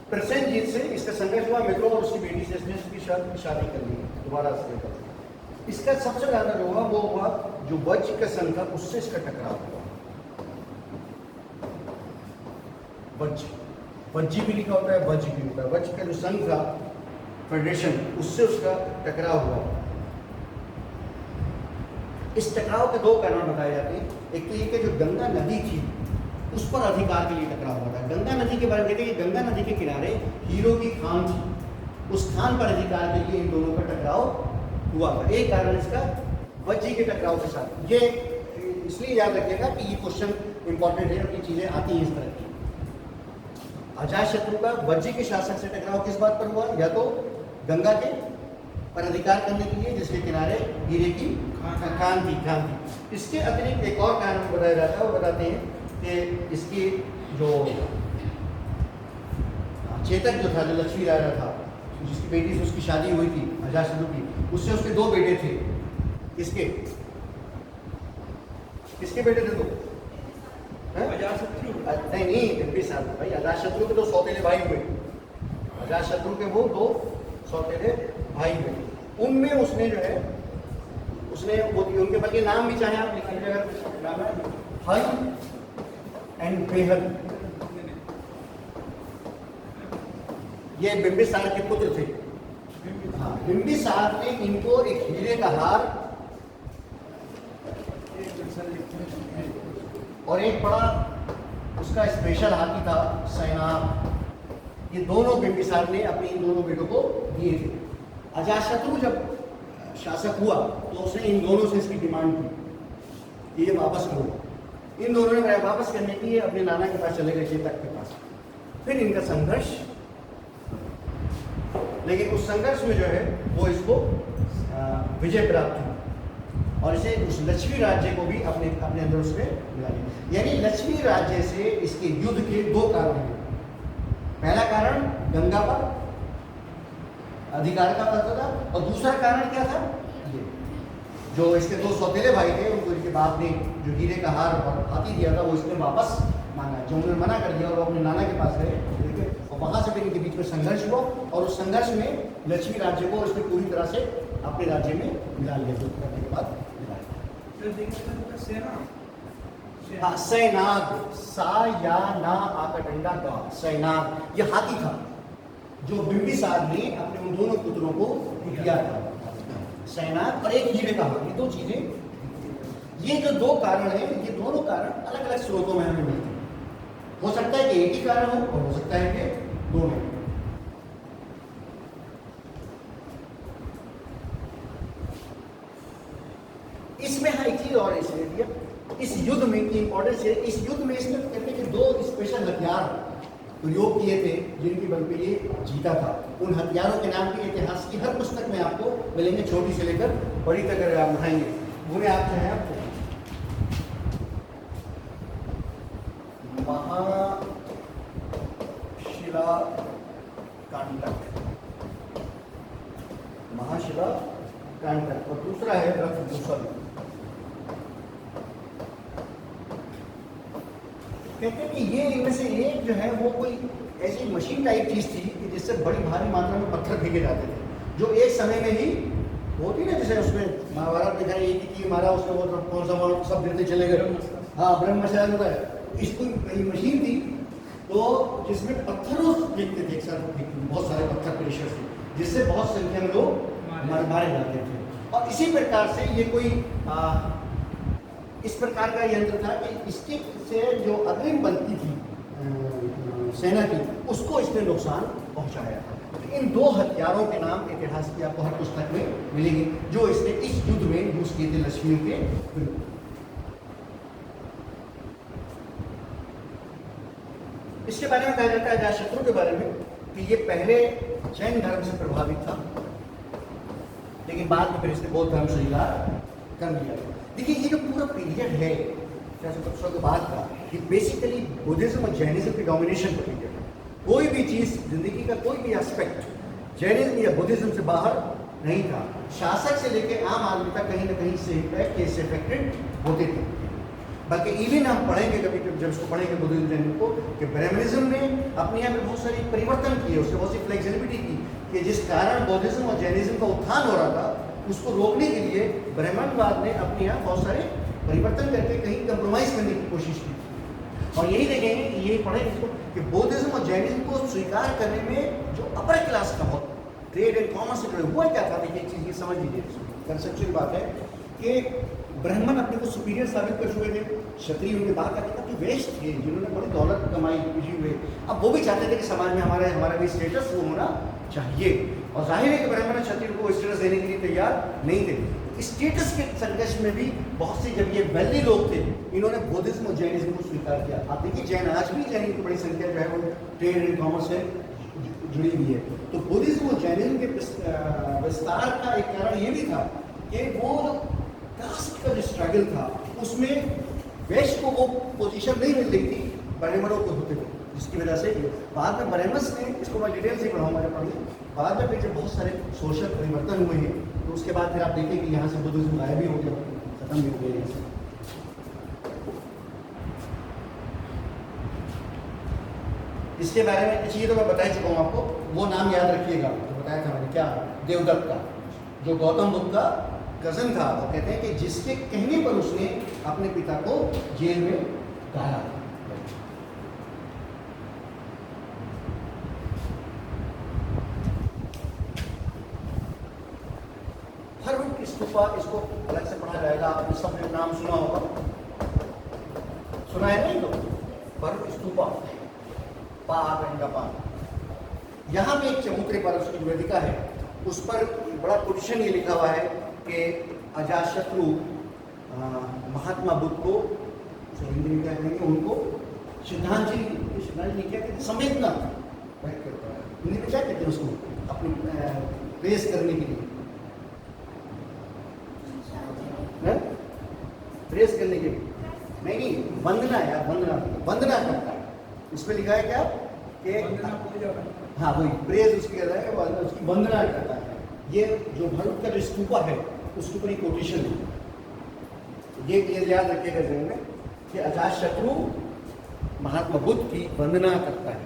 प्रसेनजीत से इसका संघर्ष हुआ, मित्रों और उसकी बेटी से इसने उसकी शादी कर ली दोबारा से। इसका सबसे ज्यादा जो हुआ वो हुआ जो वज्र का संघ था उससे इसका टकराव हुआ। वज्जी भी लिखा होता है, वज्र भी होता है। वज्र का जो संघ था, फेडरेशन, उससे उसका टकराव हुआ। इस टकराव के दो कारण बताए जाते हैं। एक तो ये कि जो गंगा नदी थी उस पर अधिकार के लिए टकराव हुआ था। गंगा नदी के बारे में कहते हैं कि गंगा नदी के किनारे हीरो की खान थी, उस खान पर अधिकार के लिए इन दोनों का टकराव हुआ था। एक कारण इसका वज्जी के टकराव के साथ। ये इसलिए याद रखिएगा कि ये क्वेश्चन इंपॉर्टेंट है और ये चीजें आती हैं इस तरह की। अजातशत्रु का वज्जी के शासक से टकराव किस बात पर हुआ? या तो गंगा के पर अधिकार करने के लिए जिसके किनारे हीरे की खान थी। इसके अतिरिक्त एक और कारण बताया जाता है, वो बताते हैं कि इसकी जो चेतक जो था, जो लक्ष्मी राजा था, जिसकी बेटी से उसकी शादी हुई थी अजातशत्रु की, उससे उसके दो बेटे थे। किसके बेटे थे? दो? अजातशत्रु नहीं, बिंबिसार भाई। अजातशत्रु के दो सौतेले भाई हुए। अजातशत्रु के वो दो सौतेले भाई हुए। उनमें उसने जो है, उसने वो उनके बल्कि नाम भी चाहे आप लिख लीजिए, अगर नाम है हल एंड बेहल। ये बिंबिसार के पुत्र थे। हाँ, बिंबिसार ने इनको एक हीरे का हार और एक बड़ा उसका स्पेशल हाथी था सैनाब, ये दोनों बिंबिसार ने अपने इन दोनों बेटों को दिए थे। अजातशत्रु जब शासक हुआ तो उसने इन दोनों से इसकी डिमांड की कि ये वापस लो। इन दोनों ने वापस करने की अपने नाना के पास चले गए, चेतक के पास। फिर इनका संघर्ष, लेकिन उस संघर्ष में जो है वो इसको विजय प्राप्त हुई और इसे उस लक्ष्मी राज्य को भी अपने अंदर उसने मिला लिया। यानी लक्ष्मी राज्य से इसके युद्ध के दो कारण हैं। पहला कारण गंगा पर अधिकार का पता था, और दूसरा कारण क्या था? ये जो इसके दो सौतेले भाई थे, उनको इनके बाप ने जो हीरे का हार और हाथी दिया था वो इसने वापस मांगा। जो उन्होंने मना कर दिया और वो अपने नाना के पास गए, और वहां से फिर इनके बीच में संघर्ष हुआ, और उस संघर्ष में लक्ष्मी राज्य को इसने पूरी तरह से अपने राज्य में मिला लिया। युद्ध करने के बाद हाँ, सैनाग, सा या ना आकटंडा का सैनाग, ये हाथी था जो बिंबिसार ने अपने उन दोनों पुत्रों को दिया था। सैनाग और एक हीरे का हाथी, दो चीजें। ये जो दो कारण हैं, ये दोनों कारण अलग अलग स्रोतों में हमें मिलते हैं। हो सकता है कि एक ही कारण हो और हो सकता है कि दोनों। इसमें हाँ एक चीज और इसलिए दिया, इस युद्ध में की इंपॉर्टेंस है। इस युद्ध में इसमें कहते हैं कि दो स्पेशल हथियार प्रयोग किए थे जिनकी बल पे ये जीता था। उन हथियारों के नाम के इतिहास की हर पुस्तक में आपको मिलेंगे, छोटी से लेकर बड़ी तक अगर आप उठाएंगे। उन्हें आप चाहें आपको महाशिला कांटक, महाशिला कांटक, और दूसरा है रथभूषण। कहते हैं कि ये इनमें से एक जो है वो कोई ऐसी मशीन टाइप चीज थी कि जिससे बड़ी भारी मात्रा में पत्थर फेंके जाते थे, जो एक समय में ही होती ना, जैसे उसमें महाभारत दिखाई कि मारा उसने वो कौन सा मारा सब गिरते चले गए। हाँ, ब्रह्मशाला होता है। इसको मशीन थी तो जिसमें पत्थरों फेंकते थे, एक साथ बहुत सारे पत्थर प्रेशर से, जिससे बहुत संख्या में लोग मारे जाते थे। और इसी प्रकार से ये कोई इस प्रकार का यंत्र था कि इसके से जो अग्रिम बनती थी सेना की, उसको इसने नुकसान पहुंचाया था। इन दो हथियारों के नाम इतिहास की आपको हर पुस्तक में मिलेंगे, जो इसने इस युद्ध में यूज किए थे लक्ष्मियों के विरुद्ध। इसके बारे में कहा जाता है, अजातशत्रु के बारे में, कि ये पहले जैन धर्म से प्रभावित था, लेकिन बाद में फिर इसने बौद्ध धर्म से स्वीकार कर लिया। देखिए, ये जो पूरा पीरियड है 400 के बाद का, ये बेसिकली बुद्धिज्म और जैनिज्म की डोमिनेशन का पीरियड है। कोई भी चीज, जिंदगी का कोई भी एस्पेक्ट जैनिज्म या बुद्धिज्म से बाहर नहीं था। शासक से लेकर आम आदमी तक कहीं ना कहीं से इफेक्टेड होते थे। बल्कि इवन हम पढ़ेंगे कभी जब इसको पढ़ेंगे बुद्धिज्म जैनिज्म को, कि ब्राह्मणिज्म ने अपने यहाँ में बहुत सारी परिवर्तन किए, उससे बहुत सी फ्लेक्सिबिलिटी की, कि जिस कारण बुद्धिज्म और जैनिज्म का उत्थान हो रहा था, उसको रोकने के लिए ब्राह्मणवाद ने अपने यहाँ बहुत सारे परिवर्तन करके कहीं कंप्रोमाइज करने की कोशिश की। और यही देखेंगे कि यही पढ़ेंगे इसको कि बुद्धिज्म और जैनिज्म को स्वीकार करने में जो अपर क्लास का बहुत ट्रेड एंड कॉमर्स से जुड़े हुआ क्या था। देखिए, एक चीज़ ये समझ लीजिए, कंसेप्चुअल बात है कि ब्राह्मण अपने को सुपीरियर साबित कर चुके थे, क्षत्रिय उनके बाद का काफी वेस्ट थे, जिन्होंने बड़ी दौलत कमाई हुए। अब वो भी चाहते थे कि समाज में हमारा भी स्टेटस वो होना चाहिए, और जाहिर है कि ब्राह्मण क्षत्रिय को स्टेटस देने के लिए तैयार नहीं थे। स्टेटस के संघर्ष में भी बहुत से जब ये वेल्दी लोग थे, इन्होंने बुद्धिज्म और जैनिज्म को स्वीकार किया। आप देखिए, जैन आज भी जैन की बड़ी संख्या जो है वो ट्रेड एंड कॉमर्स से जुड़ी हुई है। तो बुद्धिज्म और जैनिज्म के विस्तार का एक कारण ये भी था कि वो कास्ट का जो स्ट्रगल था, उसमें वेस्ट को वो पोजीशन नहीं मिल रही थी, ब्राह्मणों को होते थे, जिसकी वजह से बाद में ब्राह्मण्स ने, इसको मैं डिटेल से पढ़ाऊंगा जब पढ़ूंगा, बाद में फिर जब बहुत सारे सोशल परिवर्तन हुए हैं, तो उसके बाद फिर आप देखिए कि यहाँ से बुद्धिज्म गायब भी हो गया, खत्म भी हो गया यहाँ से। इसके बारे में ये तो मैं बता ही चुका हूँ आपको, वो नाम याद रखिएगा जो बताया था मैंने, क्या, देवदत्त का, जो गौतम बुद्ध का कजन था। वो कहते हैं कि जिसके कहने पर उसने अपने पिता को जेल में डाला। हरवुड स्तूपा, इसको अलग से पढ़ा जाएगा, आपने सबने नाम सुना होगा, सुना है नहीं? तो हरवुड स्तूपा, यहाँ पे एक चबूतरे पर उसकी वेदिका है, उस पर बड़ा कोटेशन ये लिखा हुआ है कि अजातशत्रु महात्मा बुद्ध को, हिंदी में क्या कहेंगे, उनको श्रद्धांजलि क्या कहते हैं, संवेदना व्यक्त करता है। हिंदी में क्या कहते हैं उसको, अपनी प्रेस करने के लिए, प्रेस करने के लिए नहीं, वंदना यार, वंदना करता है। इसमें लिखा है क्या कि हाँ, वही प्रेज उसकी कहता है, उसकी वंदना करता है। ये जो भरूच का जो स्तूपा है, उसके ऊपर एक कोटेशन है, ये याद रखिएगा जहन में कि अजातशत्रु महात्मा बुद्ध की वंदना करता है।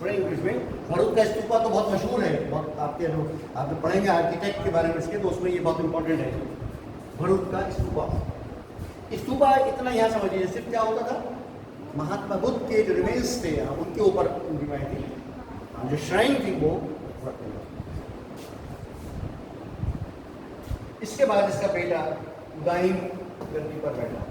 थोड़ा इंग्लिश में भरूच का स्तूपा तो बहुत मशहूर है, बहुत आपके जो आप पढ़ेंगे आर्किटेक्ट के बारे में इसके, तो उसमें ये बहुत इंपॉर्टेंट है। भरूच का स्तूपा, स्तूपा इतना यहाँ समझिए, सिर्फ क्या होता था, महात्मा बुद्ध के जो रिमेन्स थे उनके ऊपर उनकी थी, जो श्राइन थी वो रखते थे। इसके बाद इसका बेटा उदयन गद्दी पर बैठा।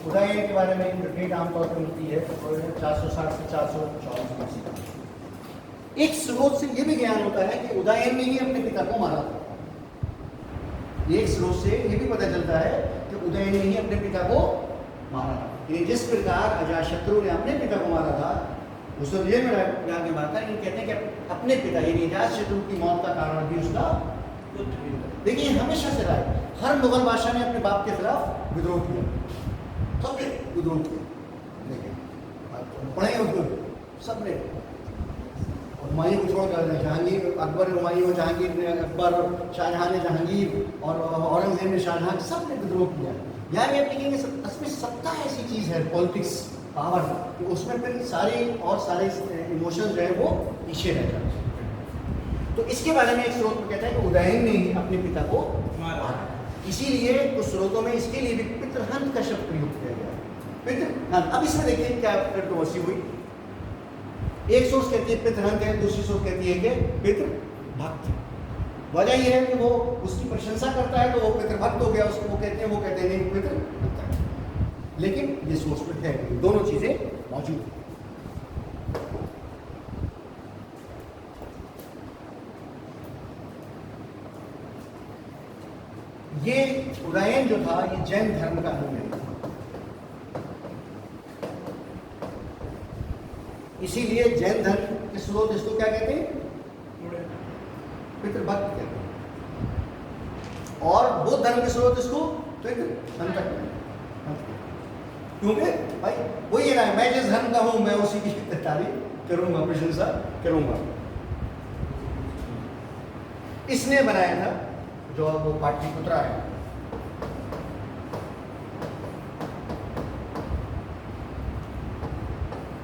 उदयन के बारे में डेट आमतौर पर मिलती है 460 से 444 BC। एक स्रोत से ये भी ज्ञान होता है कि उदयन ने ही अपने पिता को मारा था। एक स्रोत से ये भी पता चलता है कि उदयन ने ही अपने पिता को मारा था। यानी जिस प्रकार अजातशत्रु ने अपने पिता को मारा था, उस तो जेल में जाके मारा था, लेकिन कहते हैं कि अपने पिता यानी अजातशत्रु की मौत का कारण भी उसका पुत्र। देखिए हमेशा से रहा है, हर मुगल बादशाह ने अपने बाप के खिलाफ विद्रोह किया, सबने विद्रोह किया। देखिए पढ़े उसको सबने, हुमायूं को छोड़कर जहांगीर, अकबर हुमायूं, जहांगीर ने अकबर, शाहजहां ने जहांगीर और औरंगजेब ने शाहजहां, सब ने विद्रोह किया। यानी आप देखेंगे असली सत्ता ऐसी चीज़ है, पॉलिटिक्स पावर, कि उसमें फिर सारे इमोशंस जो है वो पीछे रह जाते हैं। तो इसके बारे में एक स्रोत में कहता है कि उदयन ने ही अपने पिता को मारा, इसीलिए कुछ स्रोतों में इसके लिए भी पितृहंत का शब्द प्रयोग किया गया है, पितृहंत। अब इसमें देखिए क्या कंट्रोवर्सी हुई। एक सोच कहती है पितृहंत है, दूसरी सोच कहती है कि पितृभक्त। वजह यह है कि वो उसकी प्रशंसा करता है तो वो पितृभक्त हो गया, उसको वो कहते हैं नहीं पितृभक्त है। लेकिन ये सोच में है, दोनों चीजें मौजूद हैं। ये उदयन जो था ये जैन धर्म का अंग है, इसीलिए जैन धर्म के स्रोत इसको क्या कहते हैं, पितृभक्त कहते हैं, और बौद्ध धर्म के स्रोत इसको पितृहंत कहते हैं। क्योंकि भाई वही है ना, मैं जिस धर्म का हूं मैं उसी की तारीफ करूंगा, प्रशंसा करूंगा। इसने बनाया था जो वो पाटलिपुत्रा है,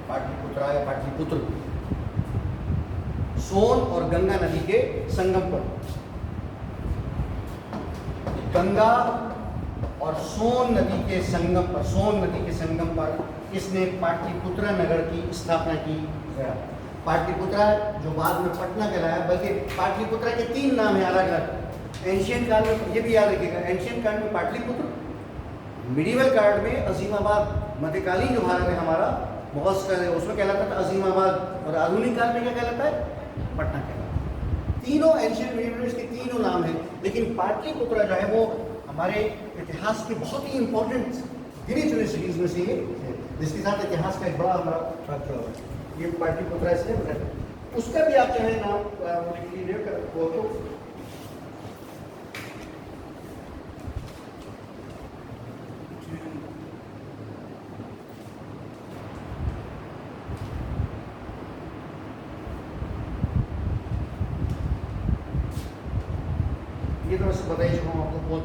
पाटलिपुत्रा या पाटलिपुत्र, सोन और गंगा नदी के संगम पर, गंगा और सोन नदी के संगम पर इसने पाटलिपुत्रा नगर की स्थापना की। पाटलिपुत्रा जो बाद में पटना कहलाया, बल्कि पाटलिपुत्रा के 3 नाम हैं अलग अलग। एंशियंट काल में ये भी याद रखिएगा, एंशियंट काल में पाटलिपुत्र, मिडिवल काल में अजीमाबाद, मध्यकालीन जो भारत है हमारा मुगल है उसमें कहलाता था अजीमाबाद, और आधुनिक काल में क्या कहलाता है, पटना कहलाता है। तीनों एंशियंट मिडिवल के तीनों नाम हैं, लेकिन पाटलिपुत्रा जो है वो हमारे इतिहास के बहुत ही इंपॉर्टेंट गिनी चुनी सिटीज में से है, जिसके साथ इतिहास का एक बड़ा हमारा जुड़ा हुआ है। ये पाटलिपुत्रा इसलिए बताया, उसका भी आप चाहे नाम लिख लीजिए वो तो ये तो मैं बता ही चुका हूँ आपको बहुत।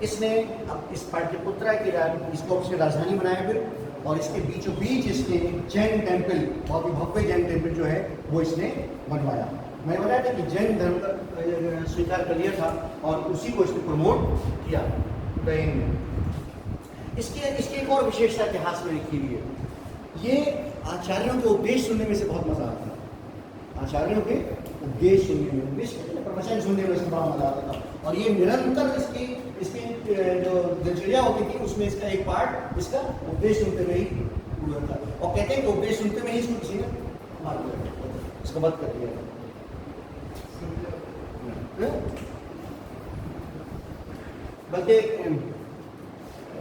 इसने अब इस पाटलिपुत्रा की इसको उसकी राजधानी बनाया फिर, और इसके बीचों बीच इसने जैन टेम्पल, बहुत ही भव्य जैन टेम्पल जो है वो इसने बनवाया। मैंने बताया था कि जैन धर्म का स्वीकार कर लिया था और उसी को इसने प्रमोट किया उदयन ने। इसकी एक और विशेषता इतिहास में लिखी हुई है, ये आचार्यों के उपदेश सुनने में से बहुत मजा आता था। आचार्यों के उपदेश सुनने में, प्रवचन सुनने में से बड़ा मजा आता था, और ये निरंतर इसकी जो दिनचर्या होती थी उसमें इसका एक पार्ट इसका उपदेश सुनते में ही पूरा था। और कहते हैं कि उपदेश सुनते में ही इसको किसी ने मार दिया, इसको बंद कर दिया। बल्कि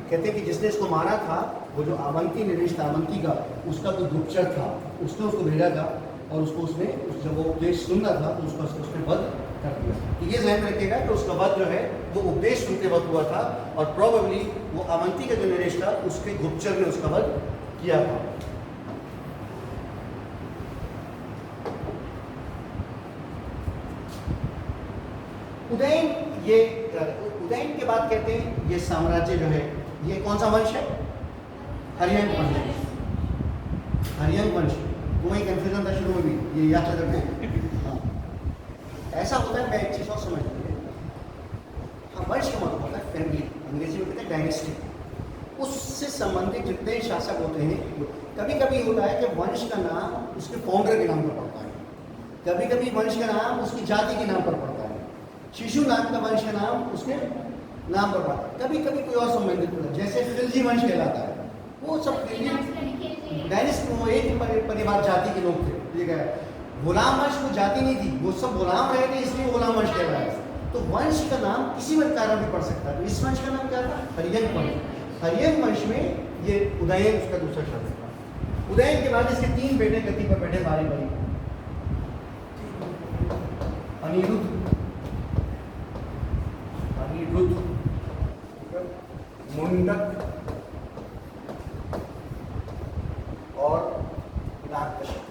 कहते हैं कि जिसने इसको मारा था वो जो अवंती नरेश था, अवंती का उसका जो गुप्तचर था, उसने उसको भेजा था, और उसको उसने जब वो उपदेश सुन रहा था तो उसने वध कर दिया। तो ये ध्यान में रखिएगा कि उसका वध जो है वो उपदेश सुनते वक्त हुआ था, और प्रोबेबली वो अवंती का जो नरेश था उसके गुप्तचर ने उसका वध किया था। उदयन के बाद कहते हैं ये साम्राज्य जो है ये कौन सा वंश है, हरियंक वंश। हरियंक वंश, वही कंफ्यूजन था शुरू में भी, ये याद रखो। हाँ, ऐसा होता है, मैं एक चीज और समझ लीजिए। हाँ, वंश का मतलब होता है फैमिली, अंग्रेजी में कहते हैं डायनेस्टी। उससे संबंधित जितने शासक होते हैं, कभी कभी होता है कि वंश का नाम उसके फाउंडर के नाम पर पड़ता है, कभी कभी वंश का नाम उसकी जाति के नाम पर पड़ता है। शिशु नाम का वंश का नाम उसके नाम पर पड़ता है, कभी कभी कोई और संबंधित होता है, जैसे खिलजी वंश कहलाता है। वो सब डायनेस्टी, वो एक परिवार जाति के लोग थे। ठीक है, गुलाम वंश वो जाति नहीं थी, वो सब गुलाम रहे थे, इसलिए गुलाम वंश कहलाया। तो वंश का नाम किसी भी कारण भी पड़ सकता है। तो इस वंश का नाम क्या था? हर्यक वंश। हर्यक वंश में ये उदयन उसका दूसरा शब्द था। उदयन के बाद इसके 3 बेटे गति पर बैठे बारी बारी, अनिरुद्ध, मुंडक और नागदशक।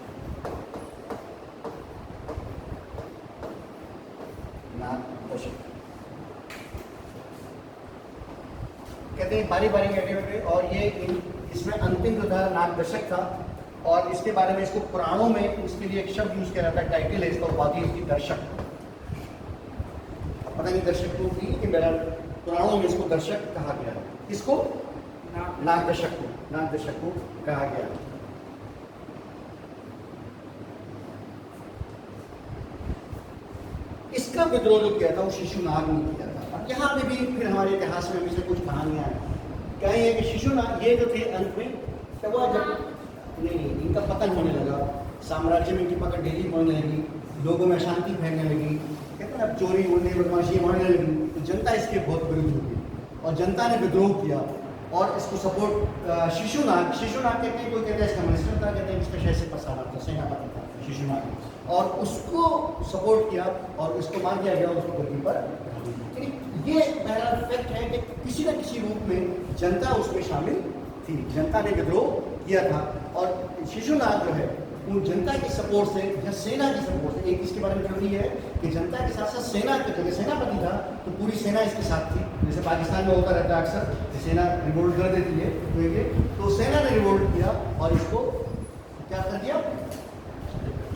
कहते हैं बारी बारी बैठे बैठे, और ये इसमें अंतिम जो था नागदशक था, और इसके बारे में इसको पुराणों में इसके लिए एक शब्द यूज किया जाता है, टाइटल है इसका, उपाधि इसकी दर्शक। पता नहीं दर्शक को थी, लेकिन मेरा पुराणों में इसको दर्शक कहा गया है। इसको नागदशक को कहा गया। इसका विद्रोह जो किया था वो शिशुनाग ने किया था। और यहाँ पे भी फिर हमारे इतिहास में हमेशा कुछ कहानियां हैं। कहें है कि शिशुनाग ये जो थे अंत में तब वो जब नहीं इनका पतन होने लगा, साम्राज्य में इनकी पकड़ ढीली पड़ने लगी, लोगों में अशांति फैलने लगी, कहते हैं अब चोरी उड़ने बदमाशी बढ़ने लगी, तो जनता इसके बहुत विरुद्ध हो गई और जनता ने विद्रोह किया और इसको सपोर्ट शिशुनाग कहते हैं, कोई कहते हैं इसका मिनिस्टर था, कहते हैं इसका शहर से पसारा था, सेनापति था शिशुनाग, और उसको सपोर्ट किया और उसको मार दिया गया, उसको गद्दी पर। ये पहला फैक्ट है कि किसी न किसी रूप में जनता उसमें शामिल थी, जनता ने विद्रोह किया था। और शिशुनाग जो है वो जनता की सपोर्ट से या सेना की सपोर्ट से, एक इसके बारे में थ्योरी है कि जनता के साथ साथ सेना के, जगह सेनापति था तो पूरी सेना इसके साथ थी। जैसे पाकिस्तान में होता रहता है अक्सर, सेना रिवोल्ट कर देती है, तो सेना ने रिवोल्ट किया और इसको क्या कर दिया,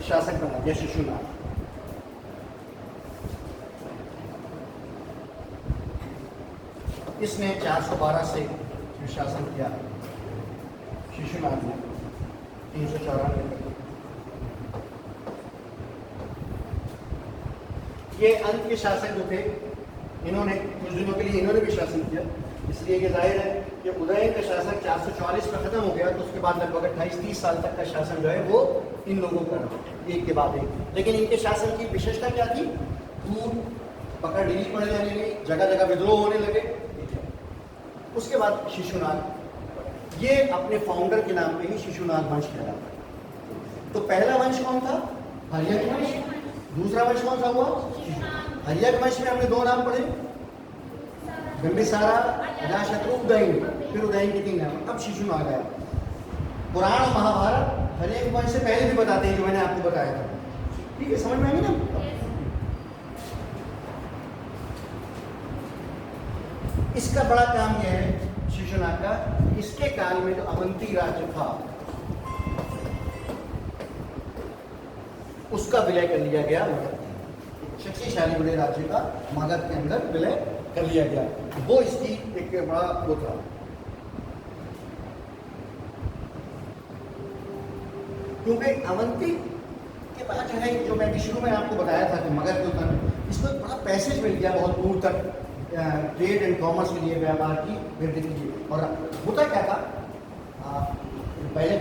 शासक बना दिया शिशुनाग। इसने 412 से जो शासन किया शिशुनाग ने 394 ये अंत के शासक जो थे, इन्होंने कुछ दिनों के लिए इन्होंने भी शासन किया, इसलिए ये जाहिर है कि उदयन का शासन 444 में खत्म हो गया, तो उसके बाद लगभग 28-30 साल तक का शासन जो है वो इन लोगों का रहा, एक के बाद एक। लेकिन इनके शासन की विशेषता क्या थी? दूर पकड़ ढीली पड़ने लगी, जगह जगह विद्रोह होने लगे। उसके बाद शिशुनाग, ये अपने फाउंडर के नाम पे ही शिशुनाग वंश कहलाता। तो पहला वंश कौन था? हर्यक वंश। दूसरा वंश कौन सा हुआ? हर्यक वंश में हमने 2 नाम पढ़े, बिंबिसारा, अजातशत्रु, उदयन, फिर उदयन के 3 नाम, अब शिशुनाग आया। पुराण और महाभारत हर्यक वंश से पहले भी बताते हैं, जो मैंने आपको बताया था। ठीक है, समझ में आई ना? इसका बड़ा काम यह है शिशुनाग का, इसके काल में जो अवंती राज्य था उसका विलय कर लिया गया मगध। शक्तिशाली बड़े राज्य का मगध के अंदर विलय कर लिया गया, वो इसकी एक बड़ा वो था। क्योंकि अवंती के बाद जो है, जो मैंने शुरू में आपको बताया था कि मगध जो था इसको एक बड़ा पैसेज मिल गया बहुत दूर तक, ट्रेड एंड कॉमर्स के लिए, व्यापार की वृद्धि के लिए। और होता क्या था, पहले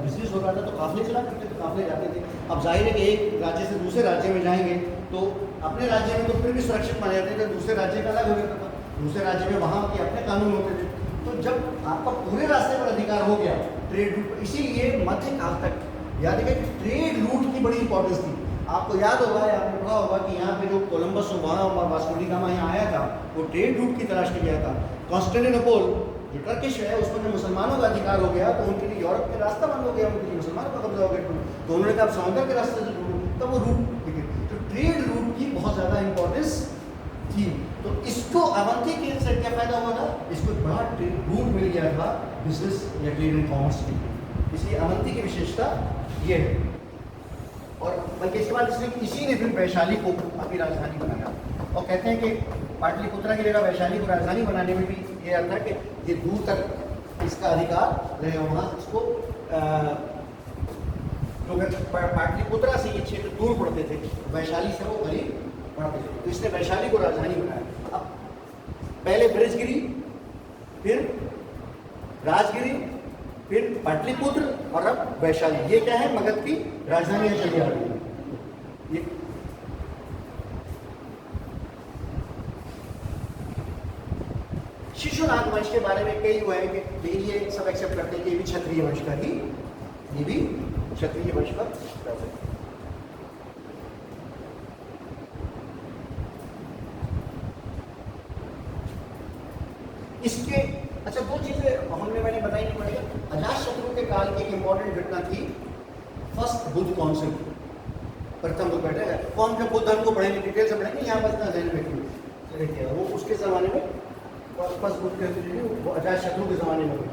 बिजनेस हो रहा था तो काफले चला करते थे, काफले जाते थे। अब जाहिर है कि एक राज्य से दूसरे राज्य में जाएंगे तो अपने राज्य में तो फिर भी सुरक्षित माने जाते थे, दूसरे राज्य का अलग हो जाता था, दूसरे राज्य में वहाँ के अपने कानून होते थे। तो जब आपका पूरे रास्ते पर अधिकार हो गया ट्रेड रूट, इसीलिए मध्यकाल तक याद है कि ट्रेड रूट की बड़ी इंपॉर्टेंस थी। आपको याद होगा या आपने पढ़ा होगा कि यहाँ पे जो कोलंबस वहाँ वास्को डी गामा यहाँ आया था, वो ट्रेड रूट की तलाश में गया था। कॉन्स्टेंटिनोपल जो टर्किश है, उसमें जो मुसलमानों का अधिकार हो गया तो उनके लिए यूरोप के रास्ता बंद हो गया, उनके लिए मुसलमानों का कब्जा हो गया, तो उन्होंने कहा समुद्र के रास्ते से ढूंढो, तब वो रूट दिखे। तो ट्रेड रूट की बहुत ज़्यादा इंपॉर्टेंस थी। तो इसको अवंती के से क्या फायदा हुआ था? इसको बड़ा रूट मिल गया था बिजनेस या ट्रेड एंड कॉमर्स के, इसलिए अवंती की विशेषता ये है। और बल्कि इसके बाद इसी ने फिर वैशाली को अपनी राजधानी बनाया, और कहते हैं कि पाटलिपुत्रा की जगह वैशाली को राजधानी बनाने में भी ये था कि ये दूर तक इसका अधिकार रहे, वहाँ इसको जो पाटलिपुत्रा से ये क्षेत्र दूर पड़ते थे, वैशाली से वो करीब पड़ते थे, तो इसने वैशाली को राजधानी बनाया। अब पहले ब्रजगिरी, फिर राजगिरी, फिर पाटलिपुत्र और अब वैशाली, ये क्या है? मगध की राजधानियां चली आ रही है। शिशुनाग वंश के बारे में कई हुआ है कि ये सब एक्सेप्ट करते हैं कि ये भी क्षत्रिय वंश का ही, ये भी क्षत्रिय वंश का राजा है। इसके अच्छा दो चीजें मैंने बताई नहीं पड़ेगा। अजातशत्रु के काल की एक इंपॉर्टेंट घटना थी फर्स्ट बुद्ध काउंसिल, प्रथम बुद्ध बैठा है कौन के बुद्ध हमको पढ़ेंगे, डिटेल से पढ़ेंगे, यहाँ बस ध्यान रखिए। वो उसके ज़माने में फर्स्ट बुद्ध कहते हैं वो अजातशत्रु के ज़माने में हुई।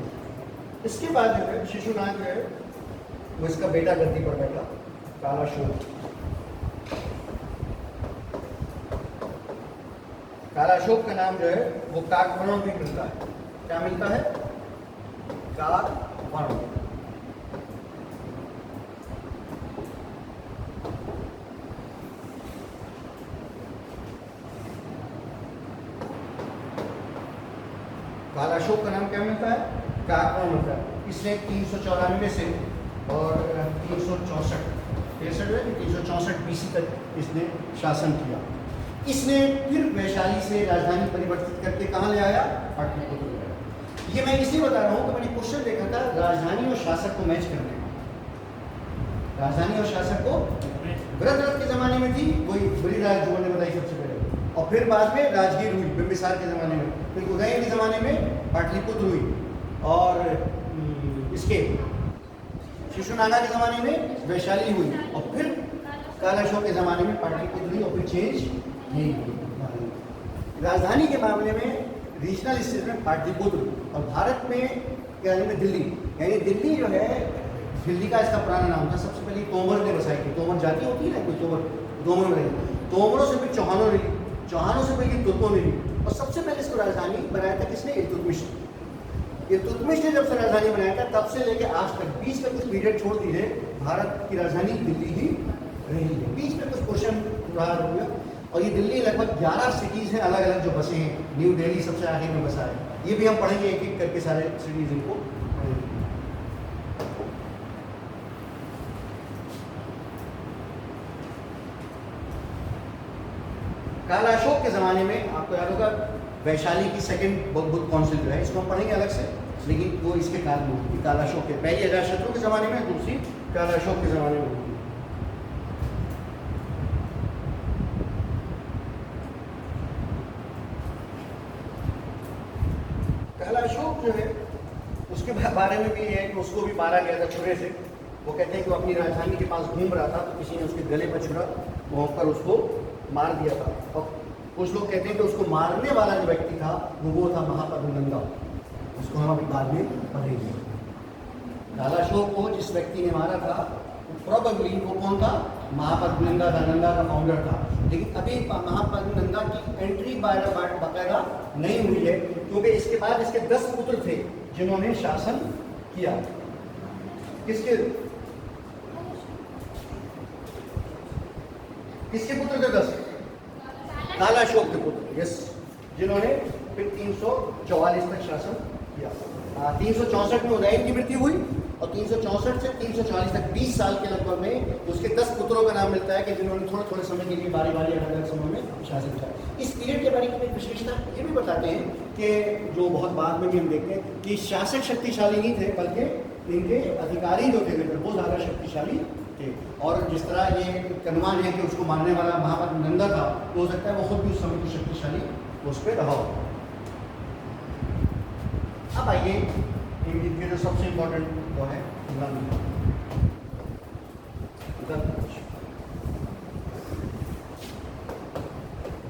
इसके बाद जो है शिशुनाग जो है वो इसका बेटा गद्दी पर बैठा, कालाशोक। कालाशोक का नाम जो है वो काकवर्ण में मिलता है। क्या मिलता है? काकवर्ण। कालाशोक का नाम क्या मिलता है? काकवर्ण मिलता है। इसने 394 से और 364 BC तक इसने शासन किया। इसने फिर वैशाली से राजधानी परिवर्तित करके कहाँ ले आया? पाटलिपुत्र ले आया। ये मैं इसलिए बता रहा हूँ कि मैंने क्वेश्चन देखा था राजधानी और शासक को मैच करने का। राजधानी और शासक को वृद्धरथ के जमाने में थी, वही बलिराज जो ने बताई सबसे पहले, और फिर बाद में राजगीर हुई बिंबिसार के जमाने में, फिर उदयन के जमाने में पाटलिपुत्र हुई, और इसके शिशुनागा के जमाने में वैशाली हुई, और फिर कालाशोक के जमाने में पाटलिपुत्र हुई, और फिर चेंज नहीं हुई। राजधानी के मामले में रीजनल स्टेट में पाटलिपुत्र, और भारत में यानी में दिल्ली, यानी दिल्ली जो है दिल्ली का इसका पुराना नाम था। सबसे पहले तोमर ने बसाई थी। तोमर जाति होती है ना कोई, तोमर में रही, तोमरों से फिर चौहानों ने ली, चौहानों से पहले तुर्कों ने ली, और सबसे पहले इसको राजधानी बनाया था किसने? इल्तुतमिश। इल्तुतमिश ने जब से राजधानी बनाया था तब से लेके आज तक बीच में कुछ पीरियड छोड़ दीजिए, भारत की राजधानी दिल्ली ही रही है। बीच में कुछ क्वेश्चन रहा हुआ, और ये दिल्ली लगभग 11 सिटीज़ हैं अलग अलग जो बसे हैं। न्यू दिल्ली सबसे आगे में बसा है। ये भी हम पढ़ेंगे एक एक करके सारे सिटीज़ इनको। कालाशोक के ज़माने में आपको याद होगा वैशाली की सेकंड बुद्ध काउंसिल जो है, इसको हम पढ़ेंगे अलग से, लेकिन वो इसके काल में हुई। कालाशोक के पहली अजातशत्रु के ज़माने में, दूसरी कालाशोक के ज़माने में हुई। कालाशोक जो है उसके बारे में भी है कि उसको भी मारा गया था छुरे से। वो कहते हैं कि वो अपनी राजधानी के पास घूम रहा था तो किसी ने उसके गले पर छुरा, वहाँ पर उसको मार दिया था। और कुछ लोग कहते हैं कि उसको मारने वाला जो व्यक्ति था वो था महापद्मनंदा। उसको हम अभी बाद में पढ़ेंगे। कालाशोक को जिस व्यक्ति ने मारा था प्रोबेबली वो कौन था? महापद्मनंदा था, नंदा का फाउंडर था। लेकिन अभी महापद्मनंदा की एंट्री बाकायदा नहीं हुई है, क्योंकि इसके बाद इसके 10 पुत्र थे जिन्होंने शासन किया। किसके पुत्र थे? 10 कालाशोक के पुत्र, यस, जिन्होंने फिर 344 तक शासन किया। 364 में उदयन की मृत्यु हुई, और 364 से 340 तक 20 साल के लगभग में उसके 10 पुत्रों का नाम मिलता है कि जिन्होंने थोड़े थोड़े समय के लिए बारी बारी अलग अलग समय में शासन किया। इस पीरियड के बारे में एक विशेषता ये भी बताते हैं कि जो बहुत बाद में भी हम देखते हैं कि शासक शक्तिशाली नहीं थे, बल्कि इनके अधिकारी जो थे वो ज़्यादा शक्तिशाली थे। और जिस तरह ये अनुमान है कि उसको मारने वाला महापद्मनंदा था, तो हो सकता है वो खुद भी उस समय की शक्तिशाली उस पर रहा हो। अब आइए इनके जो सबसे इम्पोर्टेंट वो है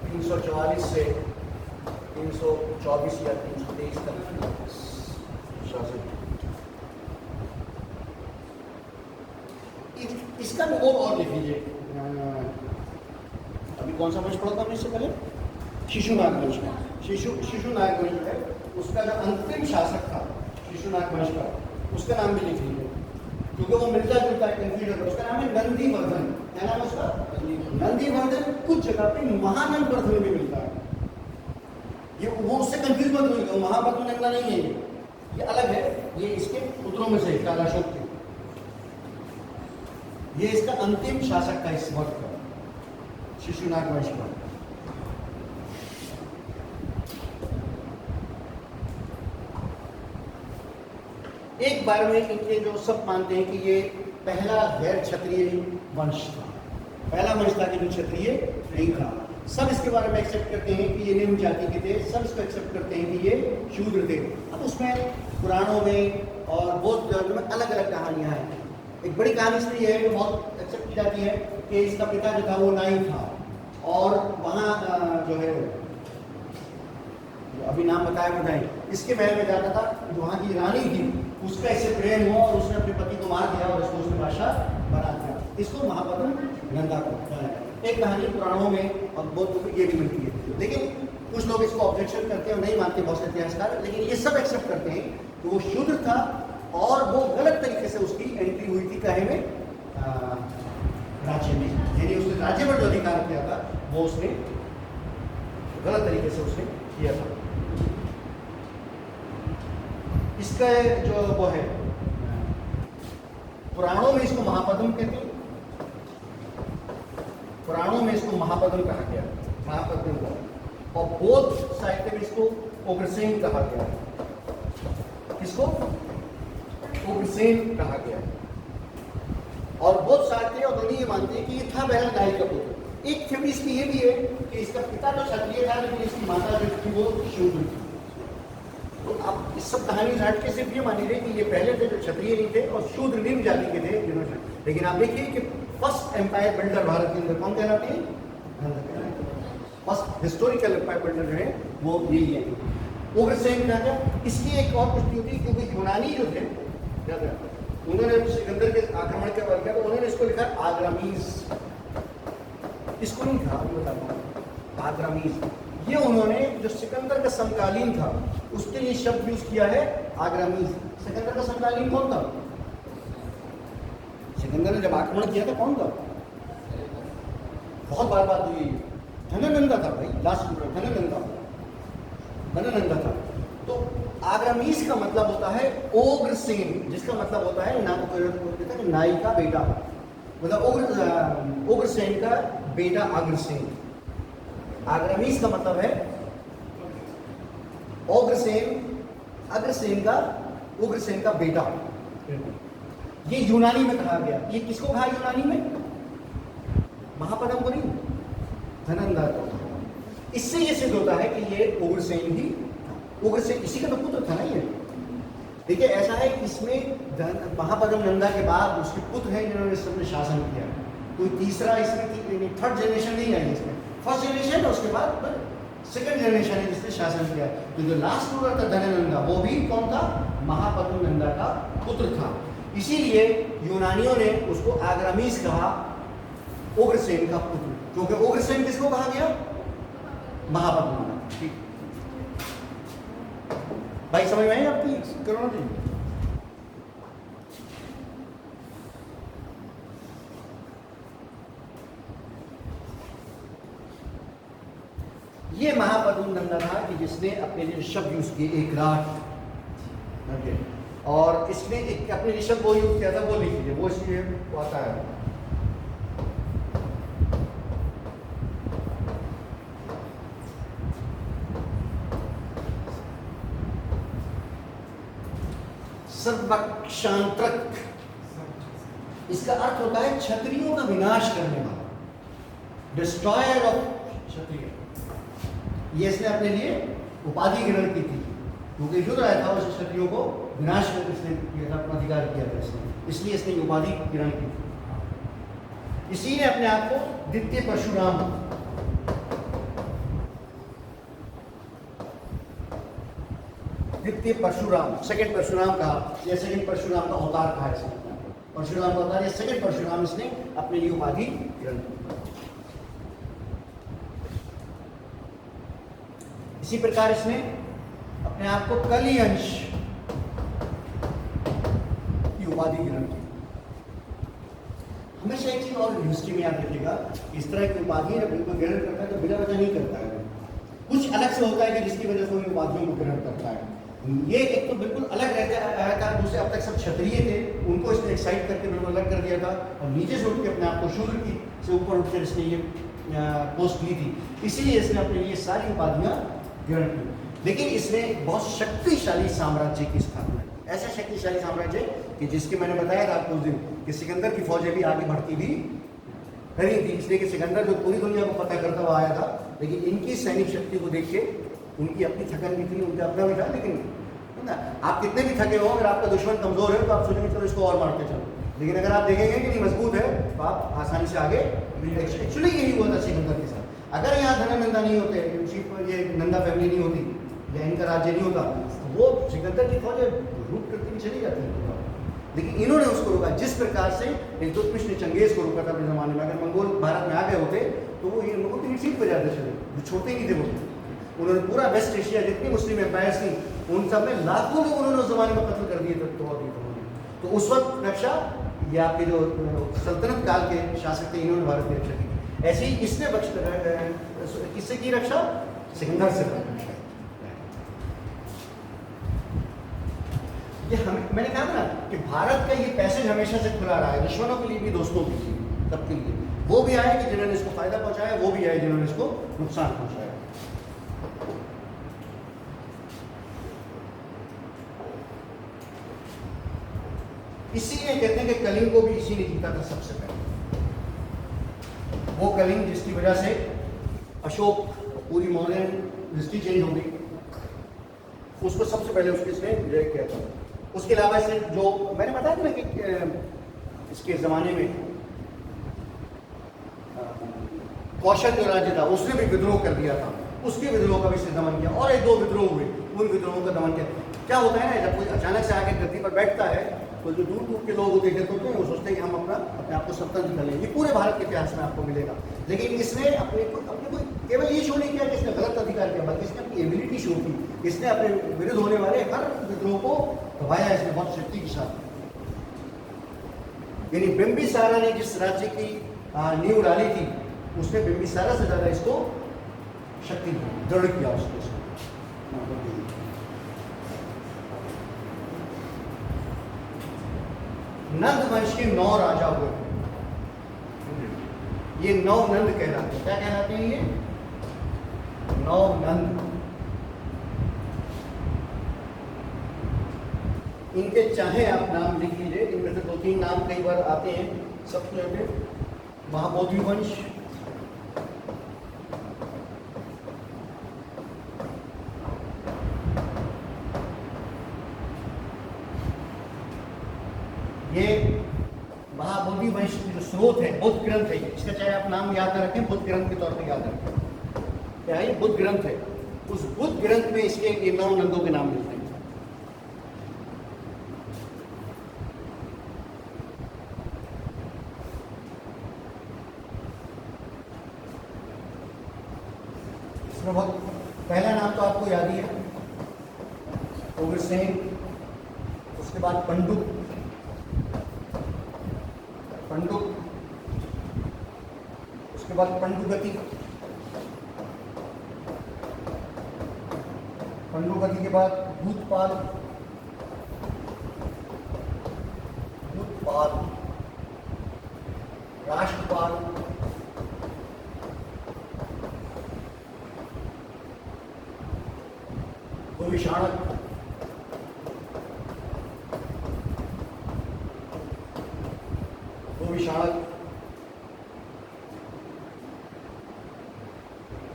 344 से 324 या 323 तक शासन। इसका वो और लिख लीजिए। अभी कौन सा वंश पढ़ा था हमने इससे पहले? शिशुनाग वंश का। शिशुनाग वंश है, उसका जो अंतिम शासक था शिशुनाग वंश का, उसका नाम भी लिख लीजिए, क्योंकि वो मिलता जुलता है, कंफ्यूजन। उसका नाम है नंदीवर्धन। क्या नाम है उसका? नंदीवर्धन। कुछ जगह पे महानंदवर्धन भी मिलता है। ये वो उससे कंफ्यूज मत होइएगा, महापद्मनंदा नहीं है ये अलग है। ये इसके पुत्रों में से कालाशोक के, ये इसका अंतिम शासक था इस वक्त का, शिशुनाग वंश का। एक बार में इनके जो सब मानते हैं कि ये पहला गैर क्षत्रिय वंश था, पहला वंश था कि जो क्षत्रिय नहीं था। सब इसके बारे में एक्सेप्ट करते हैं कि ये निम्न जाति के थे, सब इसको एक्सेप्ट करते हैं कि ये शूद्र थे। अब उसमें पुराणों में और बौद्ध धर्म में अलग अलग कहानियाँ हैं। एक बड़ी कहानी इसमें यह है जो बहुत एक्सेप्ट की जाती है कि इसका पिता जो था वो नाई था, और वहाँ जो है अभी नाम बताएं, इसके महल में जाता था, जो वहाँ की रानी थी उसका इससे प्रेम हुआ और उसने अपने पति को मार दिया और इसको उसने बादशाह बना दिया। इसको महापद्म नंदा को एक कहानी पुराणों में और बौद्ध में ये भी मिलती है। लेकिन कुछ लोग इसको ऑब्जेक्शन करते हैं और नहीं मानते, बहुत से इतिहासकार, लेकिन ये सब एक्सेप्ट करते हैं कि वो शूद्र था और वो गलत तरीके से उसकी एंट्री हुई थी कहे में राज्य में, यानी उसने राज्य पर जो अधिकार किया था वो उसने गलत तरीके से उसने किया था। इसका जो वो है पुराणों में इसको महापद्म कहते हैं, पुराणों में इसको महापद्म कहा गया, महापद्म का, और बौद्ध साहित्य में इसको उग्रसेन कहा गया। इसको उग्रसेन कहा गया। और बौद्ध साहित्य और दोनों ये मानते हैं कि ये था पहला नाई का पुत्र। एक थ्योरी इसकी ये भी है कि इसका पिता तो क्षत्रिय था लेकिन इसकी माता जो थी वो शूद्र थी। तो आप इस सब कहानी हट के सिर्फ ये मानी रहे कि ये पहले थे जो क्षत्रिय नहीं थे और शूद्र निम्न जाति के थे जिन्होंने। लेकिन आप देखिए कि फर्स्ट एम्पायर बिल्डर भारत के अंदर कौन कहलाते हैं? फर्स्ट हिस्टोरिकल एम्पायर बिल्डर जो है वो यही है, उग्रसेन राजा। इसकी एक और पुष्टि होती है क्योंकि यूनानी जो थे उन्होंने सिकंदर के आक्रमण के बाद किया तो उन्होंने इसको लिखा आग्रामीज, इसको नहीं था, अभी बताता हूँ। आग्रामीज ये उन्होंने जो सिकंदर का समकालीन था उसके लिए शब्द यूज किया है आग्रामीज। सिकंदर का समकालीन कौन था? सिकंदर ने जब आक्रमण किया था कौन था? बहुत बार बात हुई, धननंदा था भाई, लास्ट धननंदा था। तो आग्रामीज का मतलब होता है उग्रसेन, जिसका मतलब होता है नाई का बेटा, मतलब उग्रसेन का बेटा अग्रसेन। आग्रामीज का मतलब है उग्रसेन का बेटा। ये यूनानी में कहा गया। ये किसको कहा यूनानी में? महापद्म को नहीं, धनंदा को। इससे ये सिद्ध होता है कि ये उग्रसेन ही, उग्रसेन इसी का तो पुत्र था ना ये। देखिए ऐसा है कि इसमें महापद्म नंदा के बाद उसके पुत्र हैं जिन्होंने इस सबने शासन किया। कोई तीसरा इसमें थर्ड जनरेशन नहीं आई इसमें, फर्स्ट जनरेशन है, उसके बाद सेकंड जनरेशन है जिसने शासन किया। तो जो लास्ट रूलर था धननंदा वो भी कौन था? महापद्म नंदा का पुत्र था। इसीलिए यूनानियों ने उसको आग्रामीज कहा, उग्रसेन का पुत्र, क्योंकि उग्रसेन किसको कहा गया? महापद्म नंदा। ठीक भाई, समझ में आई आपकी क्रोनोलॉजी? ये महापद्म नंदा था कि जिसने अपने लिए शब्द यूज किए, एक रात, और इसने एक अपने लिए शब्द वो यूज किया था, वो लिख लीजिए, वो इसलिए आता है। सर्वक्षांत्रक, इसका अर्थ होता है क्षत्रियों का विनाश करने वाला, डिस्ट्रॉयर ऑफ क्षत्रिय। ये इसने अपने लिए उपाधि ग्रहण की थी क्योंकि युद्ध आया था, उस क्षत्रियों को विनाश करके इसने किया था, अपना अधिकार किया था इसने, इसलिए इसने उपाधि ग्रहण की थी। इसी ने अपने आप को द्वितीय परशुराम, द्वितीय परशुराम, सेकंड परशुराम कहा, या सेकंड परशुराम का अवतार कहा इसने। परशुराम का अवतार या सेकंड परशुराम इसने अपने लिए उपाधि ग्रहण की। इसी प्रकार इसने अपने आप को कलिअंश की उपाधि ग्रहण की। हमेशा एक चीज और हिस्ट्री में याद रखिएगा, इस तरह की उपाधि जब कोई ग्रहण करता है तो बिना वजह नहीं करता है, कुछ अलग से होता है कि जिसकी वजह से उन उपाधियों को ग्रहण करता है। ये एक तो बिल्कुल अलग रहता था, दूसरे अब तक सब क्षत्रिय थे, उनको इसने एक्साइट करके बिल्कुल अलग कर दिया था, और नीचे से उठ के अपने आप को शूद्र की से ऊपर उठकर इसने ये पोस्ट की थी। इसीलिए इसने अपने लिए सारी उपाधियां ग्रहण की। लेकिन इसने बहुत शक्तिशाली साम्राज्य की स्थापना की। ऐसा शक्तिशाली साम्राज्य कि जिसके मैंने बताया था आपको उस दिन कि सिकंदर की फौजें भी आगे बढ़ती भी रही थी, इसलिए कि सिकंदर जो पूरी दुनिया को पता करता हुआ आया था, लेकिन इनकी सैनिक शक्ति को देख के उनकी अपनी थकन भी थी, उनका अपना भी था, लेकिन ना आप कितने भी थके हो, अगर आपका दुश्मन कमजोर है तो आप सोचेंगे चलो इसको और मारते चलो, लेकिन अगर आप देखेंगे कि नहीं मजबूत है तो आप आसानी से आगे। एक्चुअली यही हुआ था सिकंदर के साथ। अगर यहाँ धनानंदा नहीं होते, ये नंदा फैमिली नहीं होती या इनका राज्य नहीं होता, वो सिकंदर की फौज लूट करके भी चली जाती है, लेकिन इन्होंने उसको रोका। जिस प्रकार से इल्तुतमिश ने चंगेज को रोका था अपने ज़माने में, अगर मंगोल भारत में आ गए होते तो वो मंगोल की सीट पर जाते चले, जो छोटे नहीं थे वो। उन्होंने पूरा वेस्ट एशिया जितनी मुस्लिम एम्पायर्स थी उन सब में लाखों लोग उन्होंने उस जमाने में कत्ल कर दिए थे। तो उस वक्त रक्षा या आपके जो सल्तनत काल के शासक थे इन्होंने भारत की रक्षा की। ऐसे ही किसने किससे की रक्षा? सिकंदर से रक्षा। ये मैंने कहा था ना कि भारत का ये पैसेज हमेशा से खुला रहा है, दुश्मनों के लिए भी दोस्तों के लिए सबके लिए। वो भी आए कि जिन्होंने इसको फायदा पहुंचाया, वो भी आए जिन्होंने इसको नुकसान पहुंचाया। इसीलिए कहते हैं कि कलिंग को भी इसी ने जीता था सबसे पहले। वो कलिंग जिसकी वजह से अशोक पूरी मॉडर्न हिस्ट्री चेंज हो गई, उसको सबसे पहले उसके इसने विजय किया था। उसके अलावा से जो मैंने बताया था ना कि इसके ज़माने में कौशल जो राज्य था उसने भी विद्रोह कर दिया था, उसके विद्रोह का भी इसने दमन किया। और एक दो विद्रोह हुए, उन विद्रोहों का दमन किया। क्या होता है ना, जब कोई अचानक से आके धरती पर बैठता है तो जो दूर दूर के लोग होते हैं वो सोचते हैं कि हम अपने आप को स्वतंत्र कर लेंगे। ये पूरे भारत के इतिहास में आपको मिलेगा। लेकिन इसने अपने को केवल ये शो नहीं किया कि इसने गलत अधिकार किया, बल्कि इसने अपनी एबिलिटी शो की। इसने अपने विरुद्ध होने वाले हर विद्रोह को दबाया, इसने बहुत शक्ति के साथ। यानी बिम्बिसारा ने जिस राज्य की नींव डाली थी, उसने बिम्बिसारा से ज्यादा इसको शक्ति दृढ़ किया उसको। नंद वंश के 9 राजा हुए, ये 9 नंद कहलाते हैं। क्या कहलाते हैं ये? 9 नंद। इनके चाहे आप नाम लिख लीजिए, इनमें से 2-3 नाम कई बार आते हैं। सबसे पहले महाबोधि वंश, ये महाबोधि वंश की जो स्रोत है बुद्ध ग्रंथ है। इसका चाहे आप नाम याद न रखें, बुद्ध ग्रंथ के तौर पर याद रखें। क्या है? बुद्ध ग्रंथ है। उस बुद्ध ग्रंथ में इसके ये 9 नंदों के नाम मिलते हैं। इसमें बहुत पहला नाम तो आपको याद ही है, उग्रसेन। उसके बाद पंडुक, उसके बाद पंडुगति, के बाद भूतपाल, राष्ट्रपाल, भविष्याणक,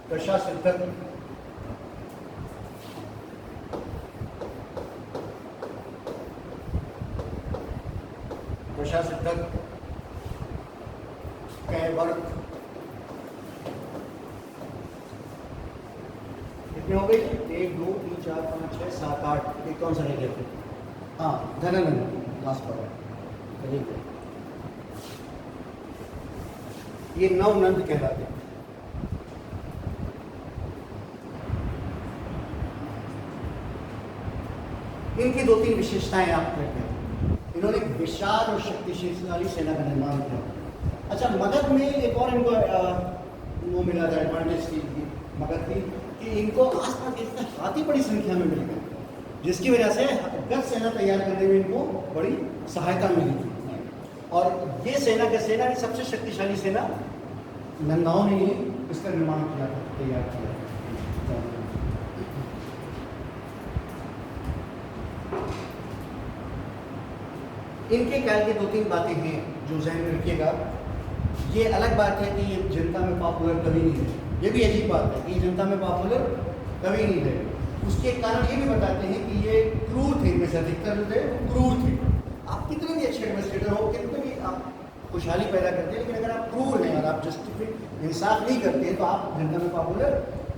दशासिद्धक, कैवर्त। कितने हो गए? 1 2 3 4 5 6 7 8। एक कौन सा नहीं कहते? हाँ, धनानंद लास्ट पर है। ये 9 नंद कहलाते हैं। इनकी 2-3 विशेषताएं आप रखते हैं। इन्होंने एक विशाल और शक्तिशाली सेना का निर्माण किया। अच्छा, मगध में एक और इनको वो मिला था एडवांटेज की मगध की, कि इनको आसपास इतने हाथी बड़ी संख्या में मिल गए, जिसकी वजह से गढ़ सेना तैयार करने में इनको बड़ी सहायता मिली थी। और ये सेना की सबसे शक्तिशाली सेना नंदाओं ने ही इसका निर्माण किया, तैयार किया। इनके ख्याल की दो तीन बातें हैं जो जहन में रखिएगा। ये अलग बात है कि ये जनता में पॉपुलर कभी नहीं रहे, ये भी अजीब बात है कि जनता में पॉपुलर कभी नहीं रहे। उसके कारण ये भी बताते हैं कि ये क्रूर थे, इनमें से अधिकतर जो थे वो क्रूर थे। आप कितने भी अच्छे एडमिनिस्ट्रेटर हो, कितने भी आप खुशहाली पैदा करते हैं, लेकिन अगर आप क्रूर हैं और आप जस्टिफिक इंसाफ नहीं करते हैं तो आप जनता में पॉपुलर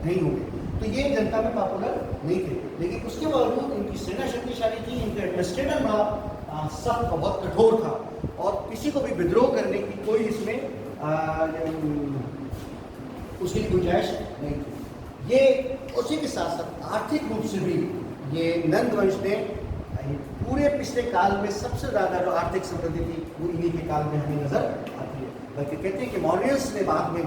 नहीं होंगे। तो ये जनता में पॉपुलर नहीं थे, लेकिन उसके बावजूद इनकी सेना शक्तिशाली थी, इनका एडमिनिस्ट्रेटर बड़ा सख्त और बहुत कठोर था और किसी को भी विद्रोह करने की कोई इसमें उसकी गुंजाइश नहीं थी। ये उसी के साथ साथ आर्थिक रूप से भी ये नंद वंश ने पूरे पिछले काल में सबसे ज़्यादा जो आर्थिक समृद्धि थी वो इन्हीं के काल में हमें नजर आती है। बल्कि कहते हैं कि मॉरियस ने बाद में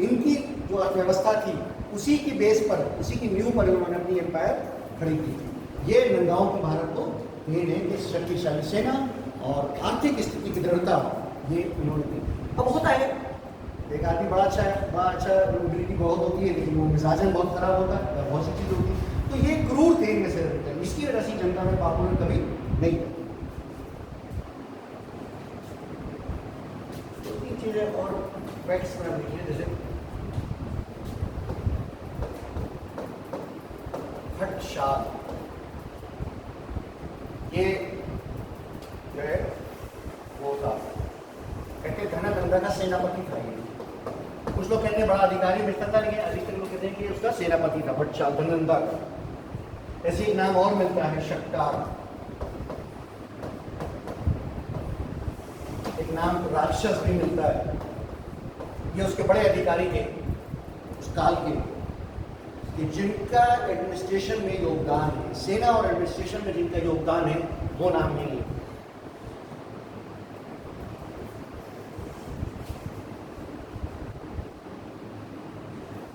इनकी जो अर्थव्यवस्था थी उसी की बेस पर, उसी की नींव पर उन्होंने अपनी एम्पायर खड़ी की थी। ये नंदाओं की भारत को देन है कि शक्तिशाली सेना और आर्थिक स्थिति की दृढ़ता ये उन्होंने दी। अब होता है एक आदमी बड़ा अच्छा एबिलिटी बहुत होती है, लेकिन वो मिजाजन बहुत खराब होता है, बहुत सी चीज़ होती है। तो ये क्रूर थे इनमें से, इसकी वजह से जनता में पॉपुलर कभी नहीं थे। तो तीन चीज़ें और फैक्ट्स में देखिए, जैसे खटशाल, ये जो है वो था, कहते धनानंदा का सेनापति था ये। कुछ लोग कहते हैं बड़ा अधिकारी मिलता था, लेकिन अधिकतर लोग कहते हैं कि उसका सेनापति था भट्टशाल धनानंदा का। ऐसे एक नाम और मिलता है शक्तार, एक नाम राक्षस भी मिलता है। ये उसके बड़े अधिकारी थे उस काल के, कि जिनका एडमिनिस्ट्रेशन में योगदान है, सेना और एडमिनिस्ट्रेशन में जिनका योगदान है वो नाम नहीं है।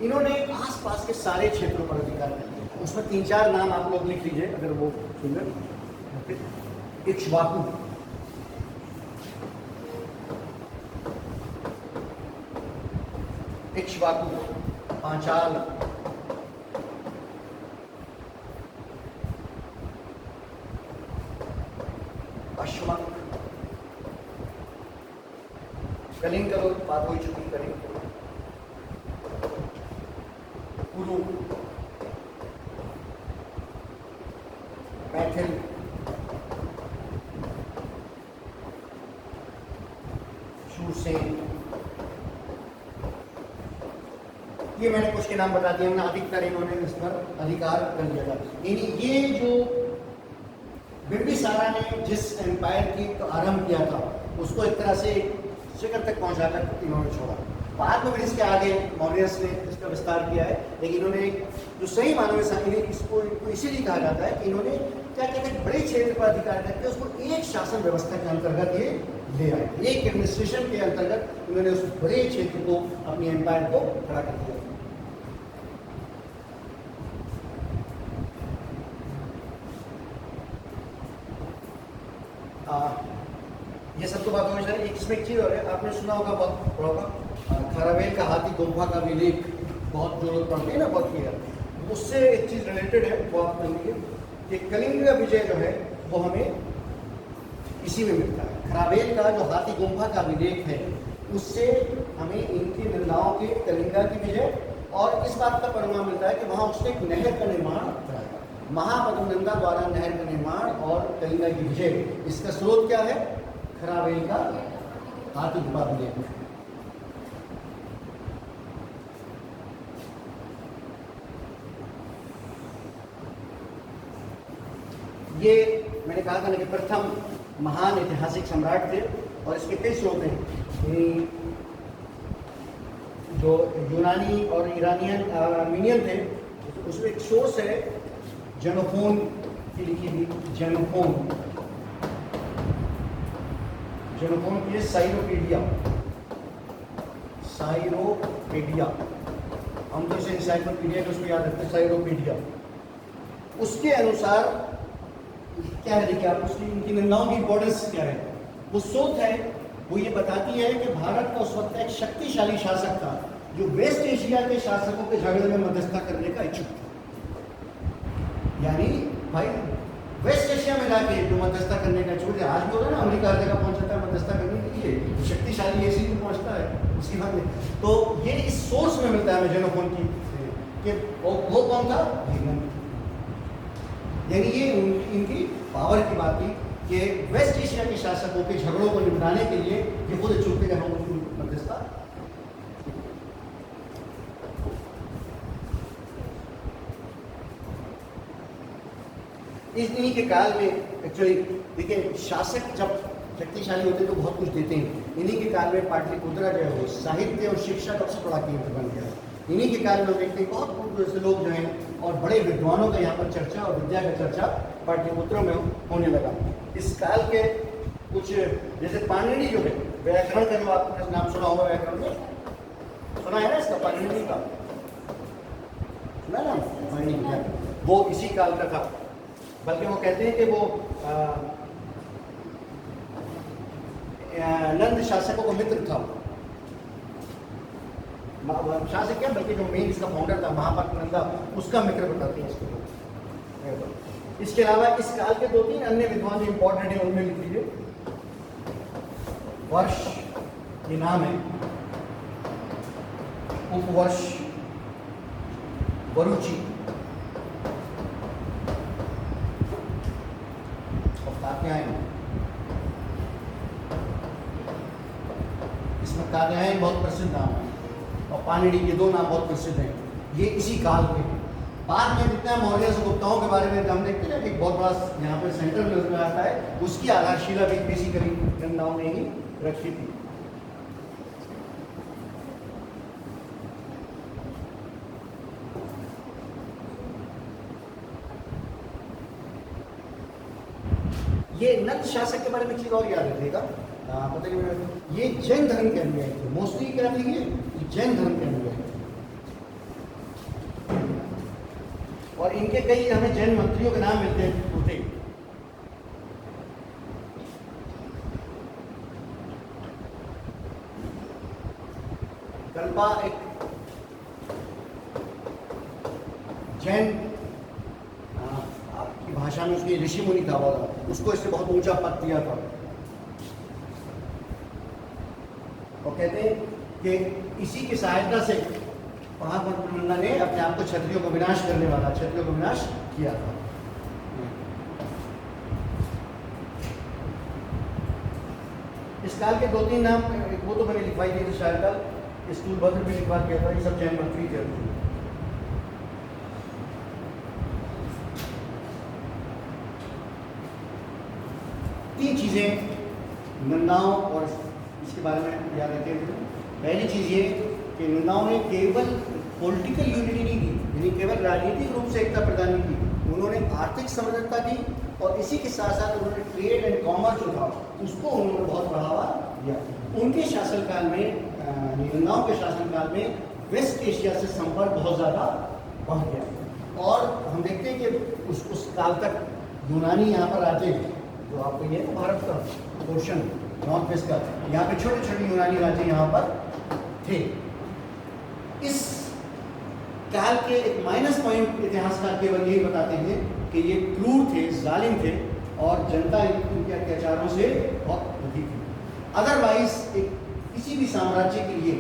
इन्होंने आसपास के सारे क्षेत्रों पर अधिकार कर लिया। उसमें तीन चार नाम आप लोग लिख लीजिए अगर वो सुंदर। इक्ष्वाकु, इक्ष्वाकु, पांचाल, अश्वक, कलिंग करो, बात हो चुकी कलिंग करो, कुरु, मैथिल, शूरसेन। ये मैंने कुछ के नाम बता दिए, अधिकतर इन्होंने इस पर अधिकार कर लिया था। ये जो बिंबिसारा ने जिस एम्पायर की आरंभ किया था उसको एक तरह से शिखर तक पहुंचाकर इन्होंने छोड़ा। बाद में इसके आगे मॉरियस ने इसका विस्तार किया है, लेकिन इन्होंने जो सही मानव में इसको इसीलिए कहा जाता है कि इन्होंने क्या कहते हैं बड़े क्षेत्र पर अधिकार करके उसको एक शासन व्यवस्था के अंतर्गत ये ले आए, एक एडमिनिस्ट्रेशन के अंतर्गत उन्होंने उस बड़े क्षेत्र को, अपनी एम्पायर को खड़ा कर दिया। ये सब तो बात हो जाए। एक इसमें एक चीज़ और है, आपने सुना होगा, बहुत पढ़ा होगा, खारावेल का हाथी गुम्फा का विलेख, बहुत जो लोग पढ़ते हैं ना, बहुत क्लियर, उससे एक चीज़ रिलेटेड है, वो आप कहेंगे कि कलिंग विजय जो है वो हमें इसी में मिलता है। खारावेल का जो हाथी गुम्फा का विलेख है उससे हमें इनकी निंदाओं के कलिंगा की विजय और इस बात का परिणाम मिलता है कि वहाँ उसने एक नहर का निर्माण कराया, महापद्मनंदा द्वारा नहर का निर्माण और कलिंगा की विजय। इसका स्रोत क्या है? खारावेल का हाथी गुम्फा विलेख। ये मैंने कहा था ना कि प्रथम महान ऐतिहासिक सम्राट थे और इसके कई स्रोत हैं। जो यूनानी और ईरानियन आर्मीनियन थे उसमें एक सोर्स है जेनोफोन की लिखी हुई, जेनोफोन की साइरोपीडिया, हम तो इसे इंसाइक्लोपीडिया के उसको याद रखते हैं, साइरोपीडिया। उसके अनुसार क्या है, देखिए आप उसकी इनकी निंदाओं की इंपॉर्टेंस क्या है। वो सोच है, वो ये बताती है कि भारत का उस वक्त एक शक्तिशाली शासक था जो वेस्ट एशिया के शासकों के झगड़े में मध्यस्थता करने का इच्छुक था। यानी भाई वेस्ट एशिया में जाके जो मध्यस्थता करने का छोड़ दिया। आज भी होता है ना, अमेरिका हर जगह पहुंच जाता है मध्यस्थता करने के लिए, शक्तिशाली ऐसी भी पहुंचता है उसकी बात नहीं। तो ये इस सोर्स में मिलता है हमें जेनोफोन की कि वो कौन था, यानी ये इनकी पावर की बात थी कि वेस्ट एशिया के शासकों के झगड़ों को निपटाने के लिए ये खुद चुनते गए हम उनकी मध्यस्थता। इन्हीं के काल में एक्चुअली देखिए, शासक जब शक्तिशाली होते तो बहुत कुछ देते हैं। इन्हीं के काल में पाटलिपुत्र जो है वो साहित्य और शिक्षा का सबसे बड़ा केंद्र बन गया। इन्हीं के काल में देखते हैं बहुत दूर से लोग जो हैं और बड़े विद्वानों का यहाँ पर चर्चा और विद्या का चर्चा पाटलिपुत्रों में होने लगा। इस काल के कुछ जैसे पाणिनि जो है, व्याकरण का जो आपने नाम सुना होगा, व्याकरण में सुना है ना इसका, पाणिनि का सुना ना, पाणिनि वो इसी काल का था। बल्कि वो कहते हैं कि वो नंद शासकों का मित्र था। शासक क्या, बल्कि जो मेन इसका फाउंडर था महापात नंदा, उसका मित्र बताते हैं इसको। इसके अलावा इस काल के 2-3 अन्य विद्वान जो इंपॉर्टेंट है उनमें लिख लीजिए। वर्ष ये नाम है, उपवर्ष, वरुचि और कात्यायन। इसमें कात्यायन बहुत प्रसिद्ध नाम है और पाणिनि, ये 2 नाम बहुत प्रसिद्ध हैं। ये इसी काल के हैं। बाद में जितना मौर्य गुप्ताओं के बारे में हम देखते हैं कि एक बहुत बड़ा यहाँ पे सेंटर में उसमें आता है, उसकी आधारशिला भी बेसिकली गंगाओं ने ही रखी थी। ये नंद शासक के बारे में चीज और याद रखिएगा, पता नहीं, ये जैन धर्म के अनुयायी थे। मोस्टली क्या थे ये जैन धर्म के अनुयायी थे। और इनके कई हमें जैन मंत्रियों के नाम मिलते होते। कल्पा एक जैन, आपकी भाषा में उसकी ऋषि मुनि था, उसको इससे बहुत ऊंचा पद दिया था। और कहते हैं कि इसी की सहायता से महापद्मनंदा ने अपने आप को क्षत्रियों को विनाश करने वाला, क्षत्रियों को विनाश किया था। इस काल के 2-3 नाम, वो तो मैंने लिखवाई थी, शायद स्थूलभद्र भी लिखवा किया था। ये सब जैन मंत्री थे। तीन चीजें नंदाओं और इसके बारे में याद रखें। पहली चीज ये कि नंदाओं ने केवल पॉलिटिकल यूनिटी नहीं की, यानी केवल राजनीतिक रूप से एकता प्रदान नहीं की, उन्होंने आर्थिक समृद्धता दी और इसी के साथ साथ उन्होंने ट्रेड एंड कॉमर्स जो था उसको उन्होंने बहुत बढ़ावा दिया। उनके शासनकाल में, नंदाओं के शासनकाल में वेस्ट एशिया से संपर्क बहुत ज़्यादा बढ़ गया। और हम देखते हैं कि उस काल तक यूनानी यहाँ पर आते हैं, जो आपको ये भारत का पोर्शन नॉर्थ वेस्ट का, यहाँ पे छोटे छोटे यूनानी राज्य यहाँ पर थे। इस काल के एक माइनस पॉइंट इतिहासकार केवल यही बताते हैं कि ये क्रूर थे, जालिम थे और जनता इनके अत्याचारों से बहुत दुखी थी। अदरवाइज एक किसी भी साम्राज्य के लिए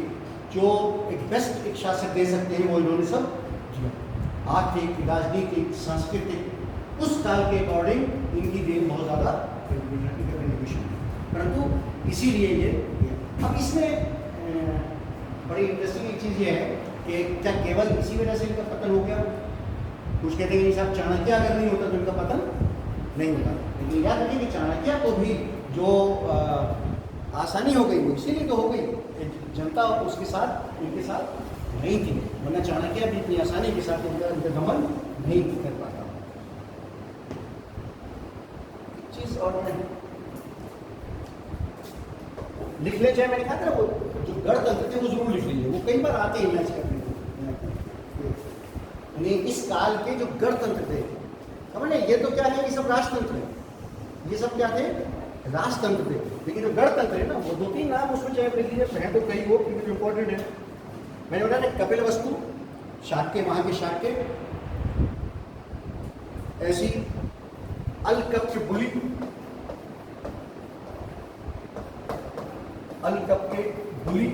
जो एक बेस्ट एक शासक दे सकते हैं वो इन्होंने सब दिया। आर्थिक, राजनीतिक, सांस्कृतिक, उस काल के अकॉर्डिंग इनकी देन बहुत ज़्यादा कंट्रीब्यूशन, परंतु इसीलिए ये। अब इसमें बड़ी इंटरेस्टिंग एक चीज़ ये है कि क्या केवल इसी वजह से इनका पतन हो गया? कुछ कहते हैं कि साहब चाणक्य अगर नहीं होता तो इनका पतन नहीं होता। लेकिन याद रखिए कि चाणक्य को भी जो आसानी हो गई वो इसीलिए तो हो गई, जनता उसके साथ, इनके साथ नहीं थी, वरना चाणक्य भी इतनी आसानी के साथ इनका दमन नहीं कर पाता। चीज और लिख ले, चाहे मैंने कहा था वो जो गणतंत्र थे वो जरूर लिख लीजिए, वो कई बार आते हैं मैच करने को। इस काल के जो गणतंत्र थे, समझ लें, ये तो क्या है, ये सब राजतंत्र है, ये सब क्या थे, राजतंत्र थे। लेकिन जो गणतंत्र है ना, वो 2-3 नाम उसमें चाहे लिख लीजिए, हैं तो कई वो जो इंपॉर्टेंट है। मैंने बताया कपिलवस्तु, शाक्य, वहाँ के शाक्य, ऐसी अल कब के बुली, अल कब के बुली,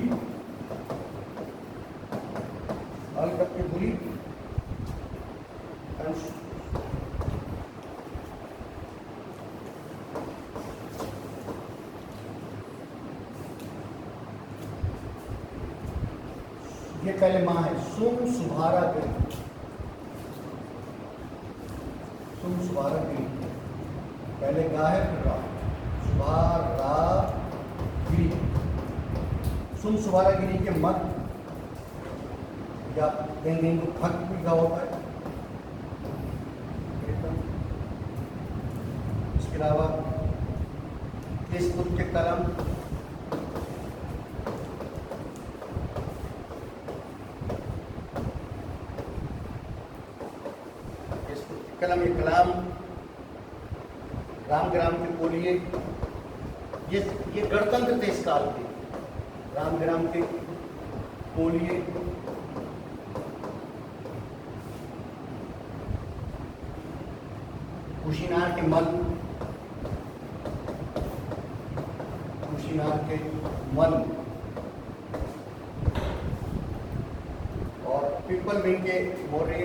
अल कब के बुली, ये पहले माँ है, सुम सुभारा गिरी, सुम सुभारा गिरी, पहले गा है फिर रा, सुभारा गिरी, सुम सुभारा गिरी के मत या दिन को फक भी गा होता है। इसके अलावा किस पुत्र के कलम, कलम, ये कलाम, राम ग्राम के बोलिए, ये गणतंत्र थे इस काल के, राम ग्राम के बोलिए, कुशीनार के मल, कुशीनार के मल, और पिपल विंग के मोरे,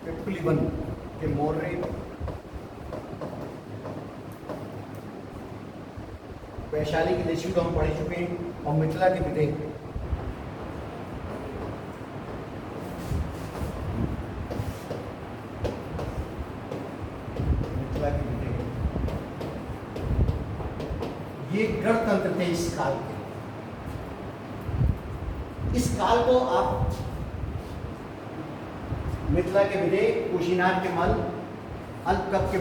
पिपलीवन के मोर्रे, वैशाली की देशी को हम पढ़ चुके हैं, और मिथिला के विदेह, मिथिला के विदेह, ये गणतंत्र थे इस काल के। इस काल को आप मिथिला के विदेह, कुशीनार के मल, अल कब के